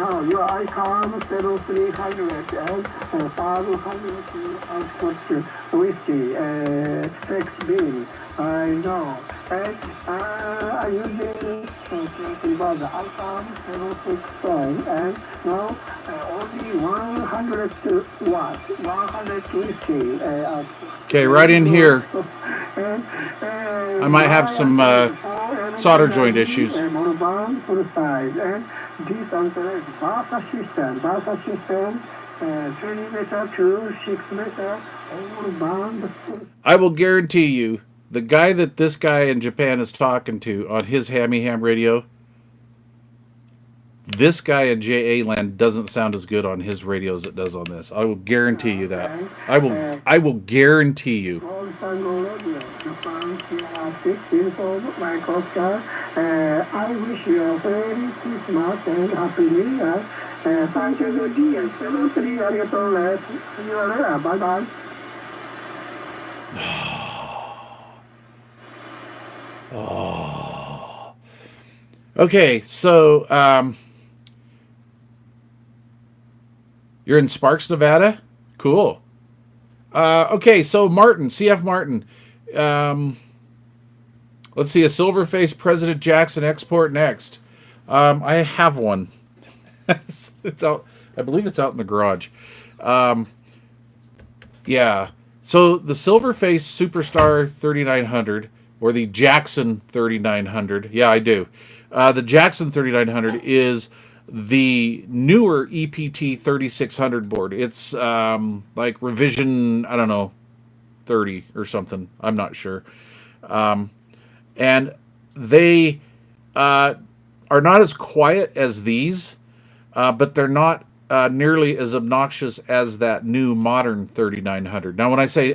now your icon 7300 and 500 output whiskey 6B. I know. And I'm using the icon 765 and now only 100 watts, 100 whiskey output. Okay, right in here. I might have some solder joint issues. I will guarantee you, the guy that this guy in Japan is talking to on his Hammy Ham radio, this guy in JA land doesn't sound as good on his radio as it does on this. I will guarantee you that. I will guarantee you. I wish you a very Christmas and Happy New Year. Thank you, bye bye. Oh. Okay, so you're in Sparks, Nevada? Cool. Okay, so Martin, CF Martin. Let's see, a Silverface President Jackson export next. I have one. It's out. I believe it's out in the garage. Yeah. So the Silverface Superstar 3900 or the Jackson 3900. Yeah, I do. The Jackson 3900 is the newer EPT 3600 board. It's like revision, I don't know, 30 or something. I'm not sure. And they are not as quiet as these, but they're not nearly as obnoxious as that new modern 3900. Now, when I say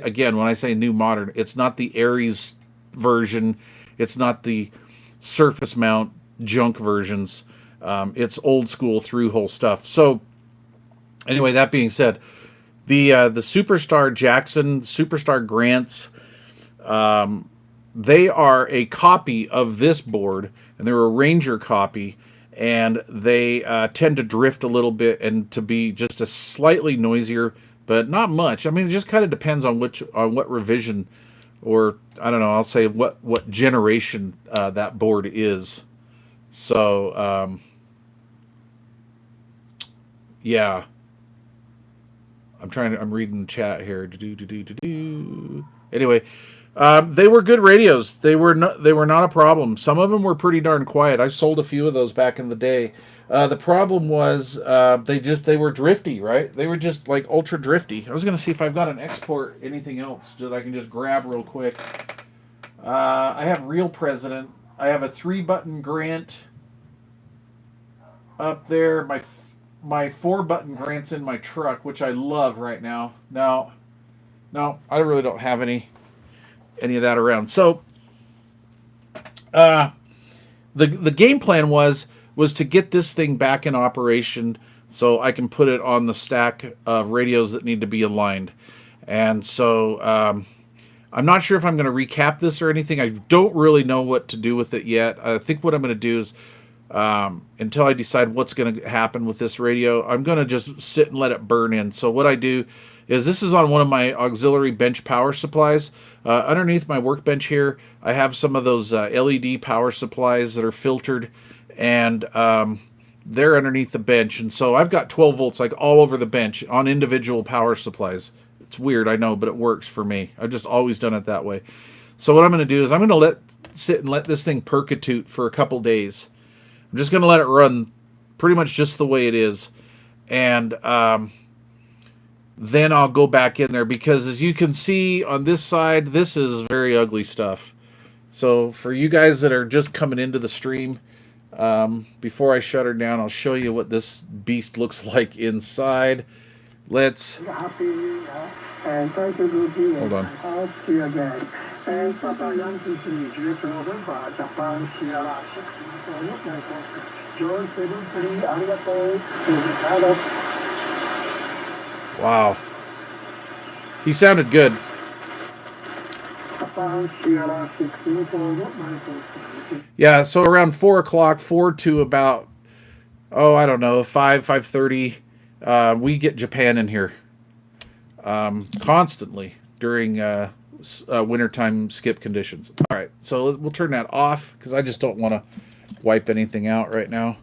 new modern, it's not the Aries version. It's not the surface mount junk versions. It's old school through hole stuff. So anyway, that being said, the Superstar Jackson, Superstar Grants, they are a copy of this board, and they're a Ranger copy, and they tend to drift a little bit and to be just a slightly noisier, but not much. I mean, it just kind of depends on what revision, or I don't know, I'll say what generation that board is. So yeah, I'm reading the chat here. Anyway, they were good radios. They were not a problem. Some of them were pretty darn quiet. I sold a few of those back in the day. The problem was they were drifty, right? They were just like ultra drifty. I was gonna see if I've got an export anything else that I can just grab real quick. I have Real President. I have a 3-button Grant up there. My 4-button Grant's in my truck, which I love right now. No, I really don't have any of that around. So the game plan was to get this thing back in operation so I can put it on the stack of radios that need to be aligned. And so I'm not sure if I'm going to recap this or anything. I don't really know what to do with it yet. I think what I'm going to do is until I decide what's going to happen with this radio, I'm going to just sit and let it burn in. So what I do is, this is on one of my auxiliary bench power supplies. Underneath my workbench here, I have some of those LED power supplies that are filtered, and they're underneath the bench. And so I've got 12 volts like all over the bench on individual power supplies. It's weird, I know, but it works for me. I've just always done it that way. So what I'm going to do is I'm going to sit and let this thing percutute for a couple days. I'm just going to let it run pretty much just the way it is. And then I'll go back in there, because as you can see on this side, this is very ugly stuff. So for you guys that are just coming into the stream, before I shut her down, I'll show you what this beast looks like inside. Let's... Hold on. Wow. He sounded good. Yeah, so around 4 o'clock, 4 to about oh, I don't know, 5:30. We get Japan in here constantly during wintertime skip conditions. All right, so we'll turn that off because I just don't want to wipe anything out right now.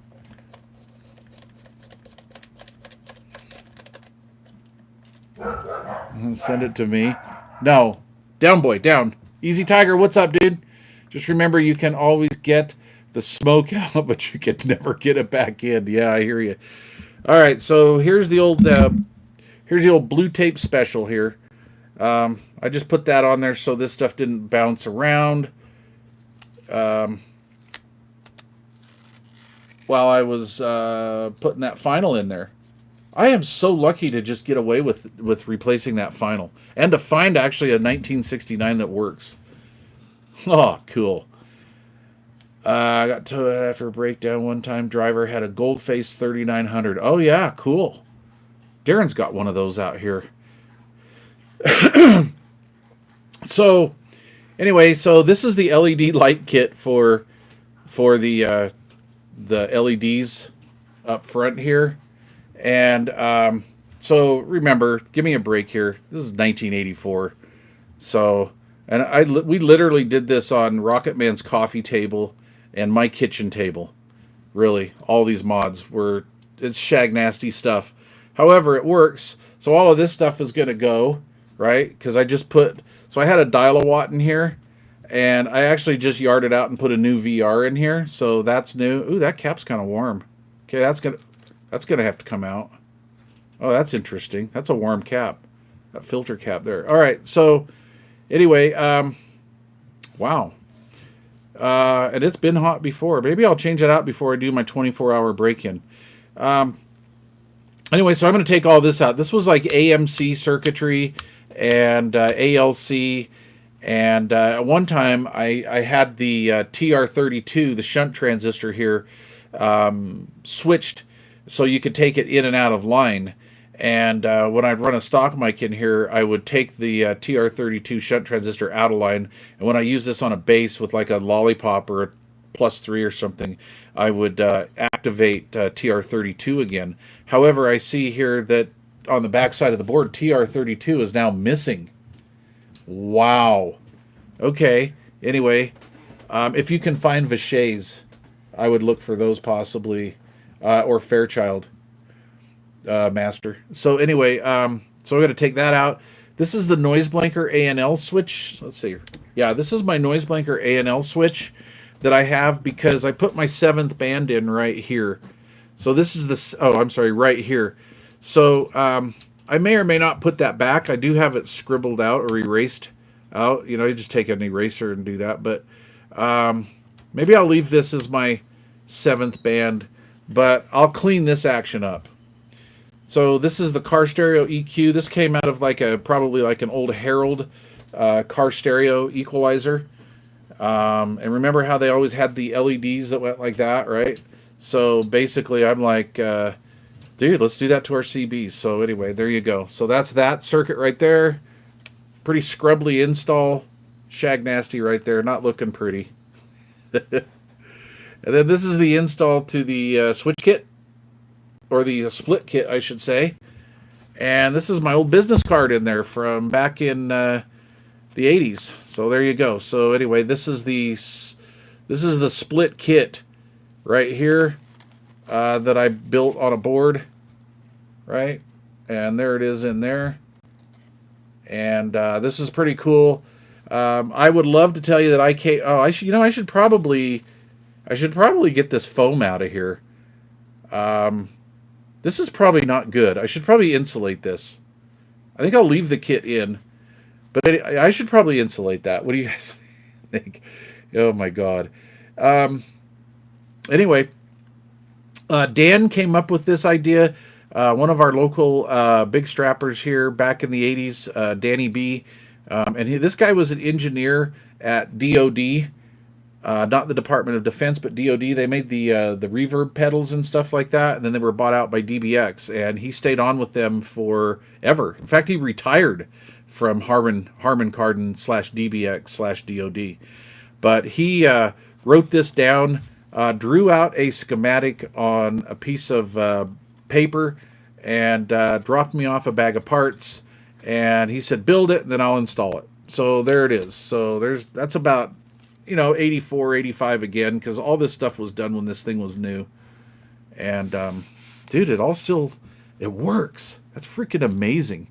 And send it to me. No. Down, boy, down. Easy Tiger, what's up, dude? Just remember you can always get the smoke out, but you can never get it back in. Yeah, I hear you. All right, so here's the old blue tape special here. I just put that on there so this stuff didn't bounce around while I was putting that final in there. I am so lucky to just get away with replacing that final and to find actually a 1969 that works. Oh, cool. I got to it after a breakdown one time. Driver had a Goldface 3900. Oh, yeah, cool. Darren's got one of those out here. So, anyway, so this is the LED light kit for the LEDs up front here. And so remember, give me a break here. This is 1984. So, and we literally did this on Rocket Man's coffee table and my kitchen table. Really, all these mods it's shag nasty stuff. However, it works. So all of this stuff is going to go, right? Because I had a dial-a-watt in here, and I actually just yarded out and put a new VR in here. So that's new. Ooh, that cap's kind of warm. Okay, that's gonna have to come out. Oh, that's interesting. That's a warm cap. That filter cap there. All right, so anyway, wow. And it's been hot before. Maybe I'll change it out before I do my 24-hour break-in. Anyway, so I'm going to take all this out. This was like AMC circuitry and ALC. And at one time, I had the TR32, the shunt transistor here, switched so you could take it in and out of line. And when I'd run a stock mic in here, I would take the TR32 shunt transistor out of line. And when I use this on a bass with like a lollipop or a +3 or something, I would activate TR32 again. However, I see here that on the back side of the board, TR32 is now missing. Wow. Okay. Anyway, if you can find Vichet's, I would look for those possibly, or Fairchild Master. So anyway, so we're going to take that out. This is the noise blanker A&L switch. Let's see. Yeah, this is my noise blanker A&L switch that I have because I put my 7th band in right here. So this is right here. So I may or may not put that back. I do have it scribbled out or erased out. You know, you just take an eraser and do that. But maybe I'll leave this as my 7th band, but I'll clean this action up. So this is the car stereo EQ. This came out of probably like an old Herald car stereo equalizer. And remember how they always had the LEDs that went like that, right? So basically I'm like, dude, let's do that to our CBs. So anyway, there you go. So that's that circuit right there. Pretty scrubbly install. Shag nasty right there. Not looking pretty. And then this is the install to the switch kit. Or the split kit, I should say. And this is my old business card in there from back in the 80s. So there you go. So anyway, this is the split kit right here that I built on a board, right? And there it is in there. And this is pretty cool. I would love to tell you that I should probably get this foam out of here. This is probably not good. I should probably insulate this. I think I'll leave the kit in, but I should probably insulate that. What do you guys think? Oh my God. Anyway, Dan came up with this idea. One of our local big strappers here back in the 80s, Danny B. This guy was an engineer at DOD. Not the Department of Defense, but DOD. They made the reverb pedals and stuff like that, and then they were bought out by DBX, and he stayed on with them forever. In fact, he retired from Harman Kardon /DBX/DOD. But he wrote this down drew out a schematic on a piece of paper and dropped me off a bag of parts. And he said, build it, and then I'll install it. So there it is. So that's about, 84, 85 again, because all this stuff was done when this thing was new. And, dude, it works. That's freaking amazing.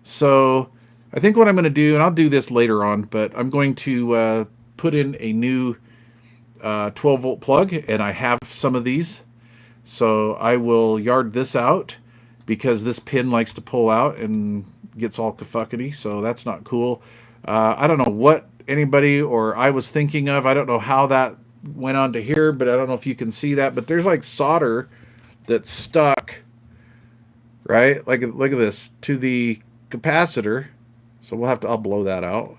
So I think what I'm going to do, and I'll do this later on, but I'm going to put in a new 12-volt plug, and I have some of these. So I will yard this out because this pin likes to pull out and gets all kafuckety, so that's not cool. I don't know what anybody or I was thinking of. I don't know how that went on to here, but I don't know if you can see that. But there's like solder that's stuck, right? Like, look at this, to the capacitor. So I'll blow that out.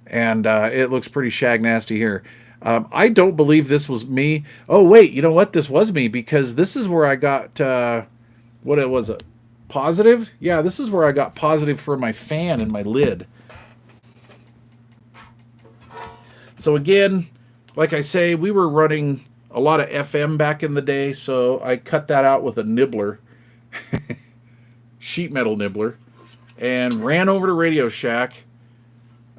And it looks pretty shag nasty here. I don't believe this was me. Oh, wait, you know what? This was me, because this is where I got, what it was, positive? Yeah, this is where I got positive for my fan and my lid. So again, like I say, we were running a lot of FM back in the day, so I cut that out with a nibbler, sheet metal nibbler, and ran over to Radio Shack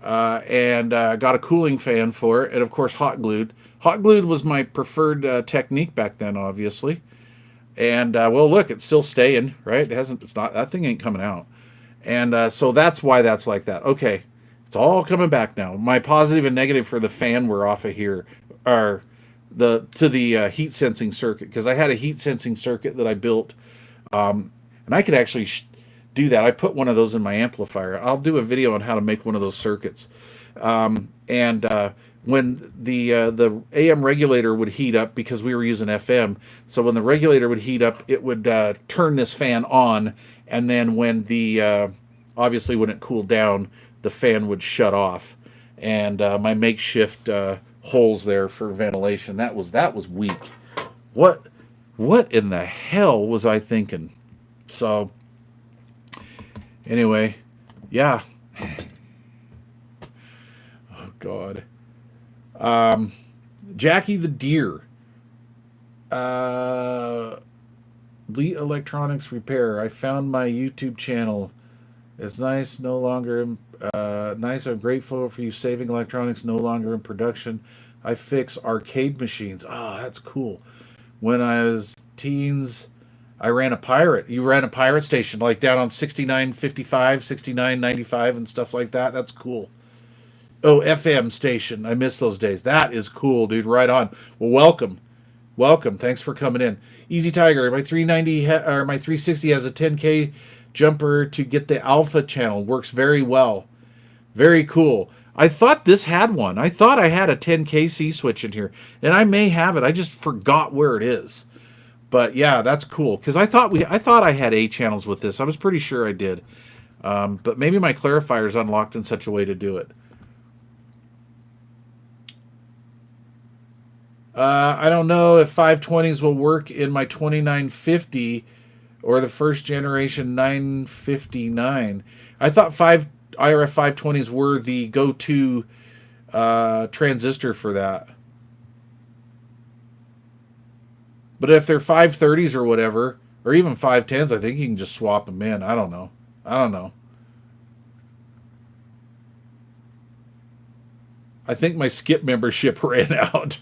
and got a cooling fan for it, and of course hot glued. Hot glued was my preferred technique back then, obviously. And well, look, it's still staying, right? That thing ain't coming out. And so that's why that's like that. Okay, it's all coming back now. My positive and negative for the fan were off of here, or to the heat sensing circuit, because I had a heat sensing circuit that I built, and I could actually do that. I put one of those in my amplifier. I'll do a video on how to make one of those circuits. When the AM regulator would heat up, because we were using FM, so when the regulator would heat up, it would turn this fan on, and then when obviously when it cooled down, the fan would shut off. And my makeshift holes there for ventilation, that was weak. What in the hell was I thinking? So anyway, yeah. Oh God. Jackie the Deer. Elite Electronics Repair. I found my YouTube channel. It's nice, no longer nice. I'm grateful for you saving electronics no longer in production. I fix arcade machines. Oh, that's cool. When I was teens, I ran a pirate. You ran a pirate station, like down on 6955, 6995 and stuff like that. That's cool. Oh, FM station. I miss those days. That is cool, dude. Right on. Well, welcome. Welcome. Thanks for coming in. Easy Tiger. My 390 or my 360 has a 10K jumper to get the alpha channel. Works very well. Very cool. I thought this had one. I thought I had a 10K C switch in here, and I may have it. I just forgot where it is. But yeah, that's cool, because I thought I had A channels with this. I was pretty sure I did. But maybe my clarifier is unlocked in such a way to do it. I don't know if 520s will work in my 2950 or the first generation 959. I thought IRF 520s were the go-to transistor for that. But if they're 530s or whatever, or even 510s, I think you can just swap them in. I don't know. I think my skip membership ran out.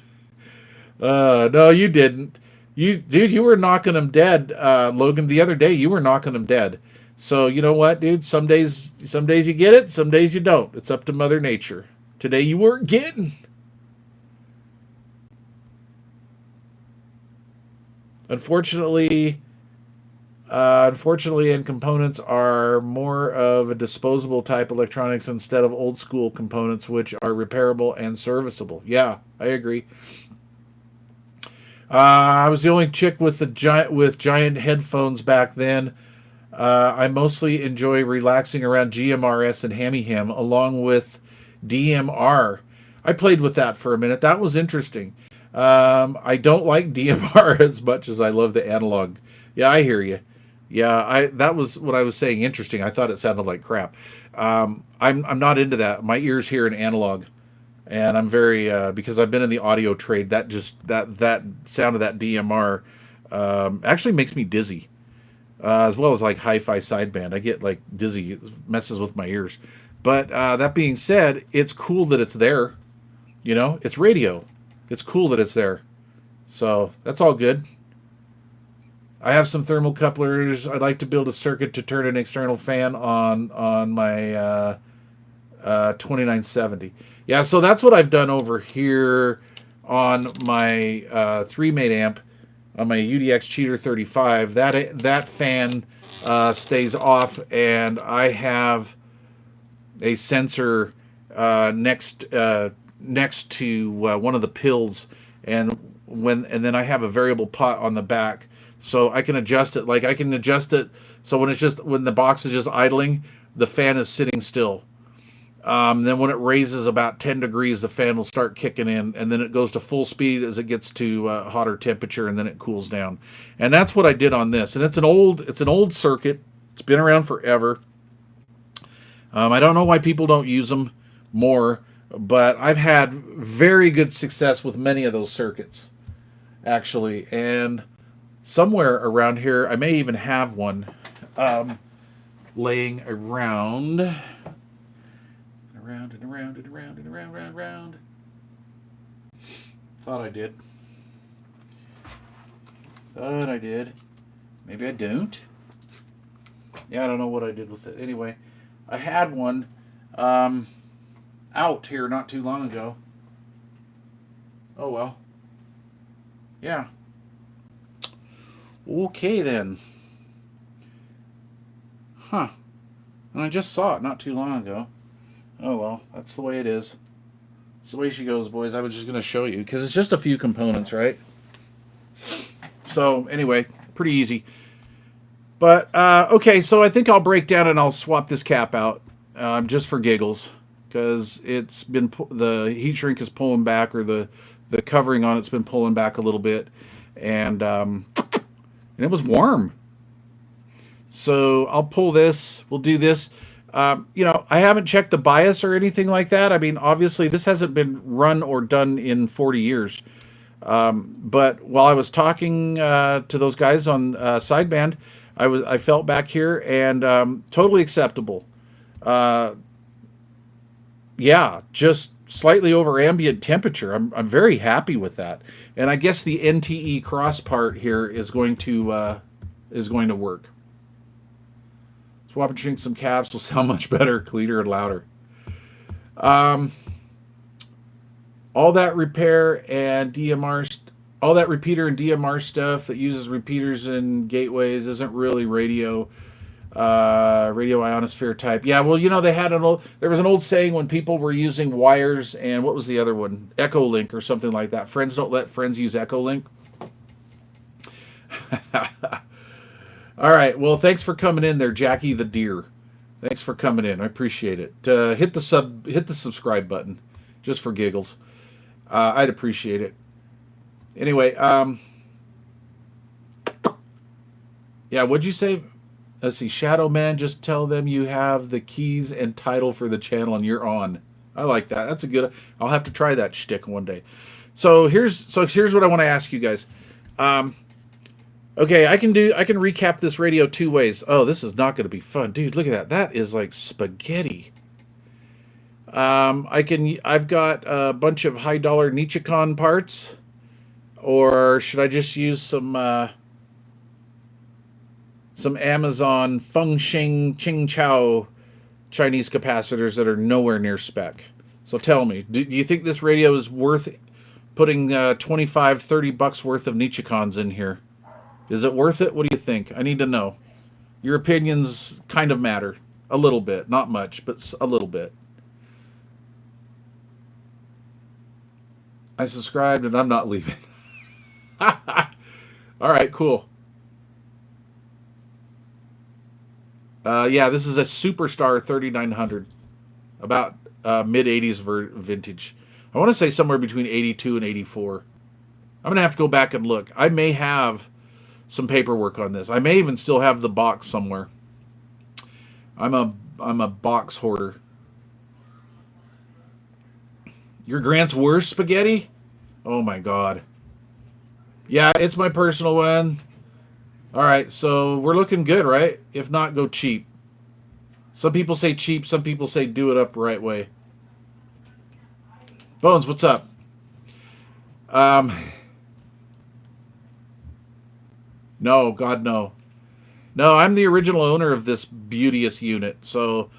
No, you didn't. You were knocking them dead, Logan. The other day, you were knocking them dead. So you know what, dude? Some days you get it, some days you don't. It's up to Mother Nature. Today you weren't getting. Unfortunately, and components are more of a disposable type electronics instead of old school components, which are repairable and serviceable. Yeah, I agree. I was the only chick with giant headphones back then. I mostly enjoy relaxing around GMRS and Hammy Ham along with DMR. I played with that for a minute. That was interesting. I don't like DMR as much as I love the analog. Yeah, I hear you. Yeah, that was what I was saying. Interesting. I thought it sounded like crap. I'm not into that. My ears hear an analog. And I'm very because I've been in the audio trade. That sound of that DMR actually makes me dizzy, as well as like hi-fi sideband. I get like dizzy, it messes with my ears. But that being said, it's cool that it's there. You know, it's radio. It's cool that it's there. So that's all good. I have some thermal couplers. I'd like to build a circuit to turn an external fan on my 2970. Yeah, so that's what I've done over here on my 3-mate amp on my UDX Cheater 35. That fan stays off, and I have a sensor next to one of the pills, and then I have a variable pot on the back, so I can adjust it. Like I can adjust it so when the box is just idling, the fan is sitting still. Then when it raises about 10 degrees, the fan will start kicking in, and then it goes to full speed as it gets to hotter temperature, and then it cools down. And that's what I did on this. And it's an old circuit. It's been around forever. I don't know why people don't use them more, but I've had very good success with many of those circuits, actually. And somewhere around here, I may even have one laying around and around. Thought I did. Maybe I don't. Yeah, I don't know what I did with it. Anyway, I had one out here not too long ago. Oh well. Yeah. Okay then. Huh. And I just saw it not too long ago. Oh well, that's the way it is. It's the way she goes, boys. I was just going to show you because it's just a few components, right? So anyway, pretty easy. But okay, so I think I'll break down and I'll swap this cap out just for giggles, because it's been the heat shrink is pulling back, or the covering on it's been pulling back a little bit, and it was warm. So I'll pull this. We'll do this. I haven't checked the bias or anything like that. I mean, obviously, this hasn't been run or done in 40 years. But while I was talking to those guys on sideband, I felt back here, and totally acceptable. Yeah, just slightly over ambient temperature. I'm very happy with that, and I guess the NTE cross part here is going to work. Swap and shrink some caps will sound much better, cleaner, and louder. All that repair and DMR, all that repeater and DMR stuff that uses repeaters and gateways isn't really radio ionosphere type. Yeah, well, there was an old saying when people were using wires, and what was the other one? Echolink or something like that. Friends don't let friends use Echolink. All right. Well, thanks for coming in there, Jackie the Deer. Thanks for coming in. I appreciate it. Hit the subscribe button, just for giggles. I'd appreciate it. Anyway, yeah. What'd you say? Let's see. Shadow Man. Just tell them you have the keys and title for the channel, and you're on. I like that. That's a good. I'll have to try that shtick one day. So here's what I want to ask you guys. Okay, I can recap this radio two ways. Oh, this is not going to be fun. Dude, look at that. That is like spaghetti. I've got a bunch of high dollar Nichicon parts, or should I just use some Amazon Fengsheng Qingchao Chinese capacitors that are nowhere near spec? So tell me, do you think this radio is worth putting $25-$30 worth of Nichicons in here? Is it worth it? What do you think? I need to know. Your opinions kind of matter. A little bit. Not much, but a little bit. I subscribed and I'm not leaving. All right, cool. Yeah, this is a Superstar 3900. About mid-80s vintage. I want to say somewhere between 82 and 84. I'm going to have to go back and look. I may have some paperwork on this. I may even still have the box somewhere. I'm a box hoarder. Your Grant's worst spaghetti? Oh my god. Yeah, it's my personal one. All right, so we're looking good, right? If not, go cheap. Some people say cheap, some people say do it up the right way. Bones, what's up? Um, no, God, no. No, I'm the original owner of this beauteous unit, so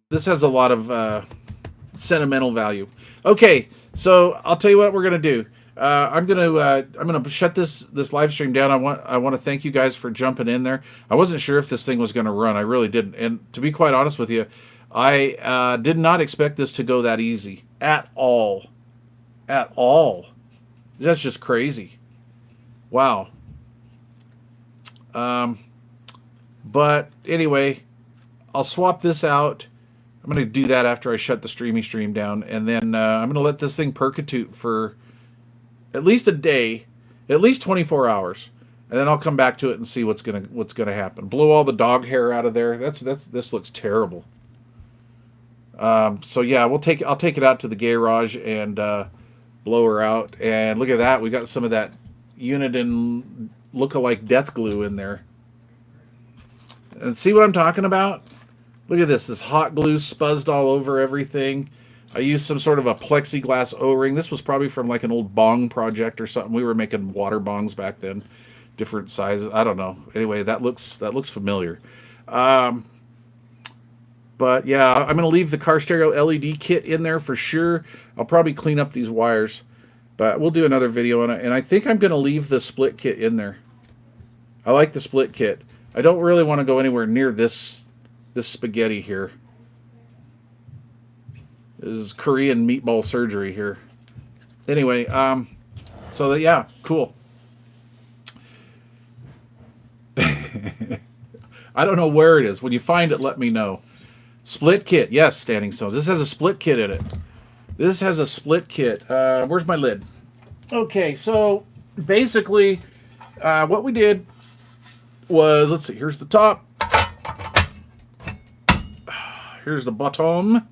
this has a lot of sentimental value. Okay, so I'll tell you what we're gonna do. I'm gonna shut this live stream down. I want to thank you guys for jumping in there. I wasn't sure if this thing was gonna run. I really didn't. And to be quite honest with you, I did not expect this to go that easy at all. At all. That's just crazy. Wow. But anyway, I'll swap this out. I'm going to do that after I shut the stream down, and then I'm going to let this thing percutute for at least a day, at least 24 hours, and then I'll come back to it and see what's gonna happen. Blow all the dog hair out of there. This looks terrible. So yeah, I'll take it out to the garage and blow her out. And look at that, we got some of that Uniden look-alike death glue in there. And see what I'm talking about? Look at this hot glue spuzzed all over everything. I used some sort of a plexiglass O-ring. This was probably from like an old bong project or something. We were making water bongs back then, different sizes. I don't know. Anyway, that looks familiar. But yeah, I'm going to leave the car stereo LED kit in there for sure. I'll probably clean up these wires, but we'll do another video on it. And I think I'm going to leave the split kit in there. I like the split kit. I don't really want to go anywhere near this spaghetti here. This is Korean meatball surgery here. Anyway, so that, yeah, cool. I don't know where it is. When you find it, let me know. Split kit, yes, Standing Stones. This has a split kit in it. This has a split kit. Where's my lid? Okay, so basically, what we did was, let's see, here's the top. Here's the bottom.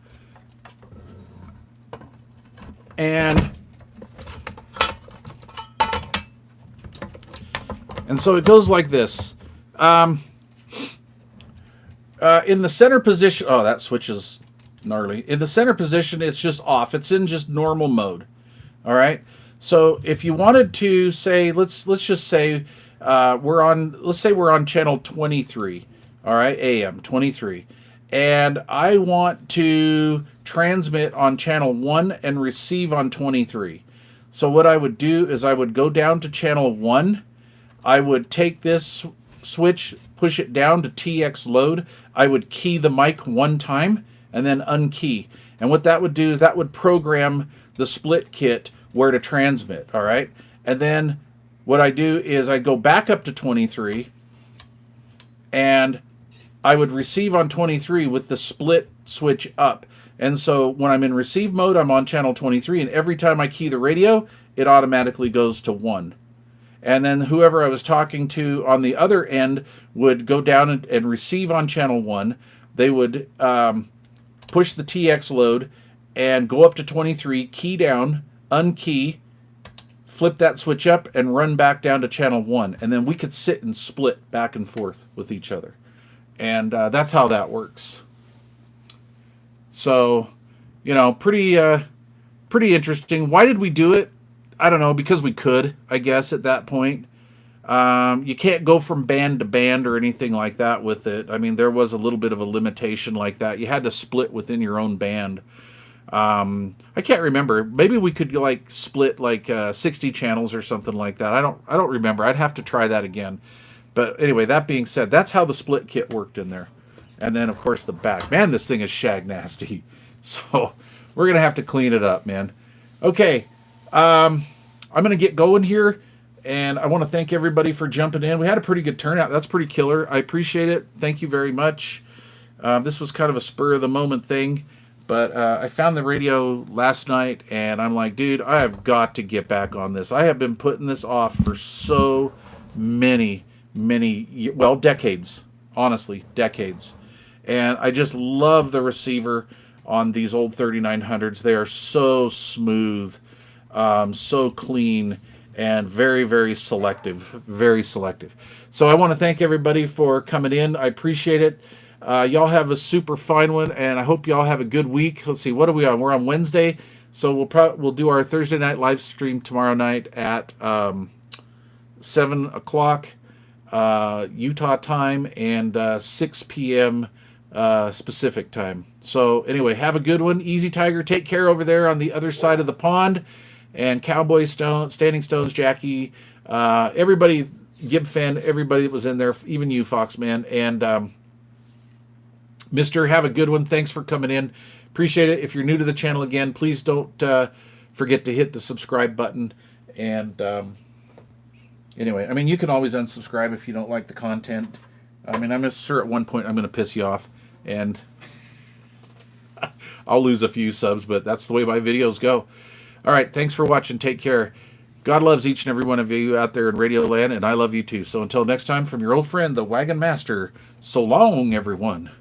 And so it goes like this. In the center position, oh, that switch is gnarly. In the center position, it's just off. It's in just normal mode. All right. So if you wanted to say, let's just say we're on channel 23. All right, AM 23. And I want to transmit on channel 1 and receive on 23. So what I would do is I would go down to channel 1. I would take this switch, push it down to TX load. I would key the mic one time and then unkey. And what that would do is that would program the split kit where to transmit, all right? And then what I do is I go back up to 23 and I would receive on 23 with the split switch up. And so when I'm in receive mode, I'm on channel 23, and every time I key the radio, it automatically goes to 1. And then whoever I was talking to on the other end would go down and receive on channel 1. They would push the TX load and go up to 23, key down, unkey, flip that switch up, and run back down to channel 1. And then we could sit and split back and forth with each other. And that's how that works. So, you know, pretty interesting. Why did we do it? I don't know, because we could, I guess, at that point. You can't go from band to band or anything like that with it. I mean, there was a little bit of a limitation like that. You had to split within your own band. I can't remember. Maybe we could like split like 60 channels or something like that. I don't remember. I'd have to try that again. But anyway, that being said, that's how the split kit worked in there. And then, of course, the back. Man, this thing is shag nasty. So we're going to have to clean it up, man. Okay. I'm going to get going here. And I want to thank everybody for jumping in. We had a pretty good turnout. That's pretty killer. I appreciate it. Thank you very much. This was kind of a spur-of-the-moment thing. But I found the radio last night, and I'm like, dude, I have got to get back on this. I have been putting this off for so many, decades. Honestly, decades. And I just love the receiver. on these old 3900s. They are so smooth, so clean, and very, very selective. Very selective. So I want to thank everybody for coming in. I appreciate it. Y'all have a super fine one, and I hope y'all have a good week. Let's see, what are we on? We're on Wednesday, so we'll do our Thursday night live stream tomorrow night at 7 o'clock Utah time and 6 p.m. Pacific time. So anyway, have a good one. Easy Tiger, take care over there on the other side of the pond. And Cowboy Stone, Standing Stones, Jackie, everybody, Gib Fan, everybody that was in there, even you, Foxman, and Mister, have a good one. Thanks for coming in. Appreciate it. If you're new to the channel again, please don't forget to hit the subscribe button. And anyway, I mean, you can always unsubscribe if you don't like the content. I mean, I'm sure at one point I'm going to piss you off, and I'll lose a few subs, but that's the way my videos go. All right, thanks for watching. Take care. God loves each and every one of you out there in Radio Land, and I love you too. So until next time, from your old friend, the Wagon Master, so long, everyone.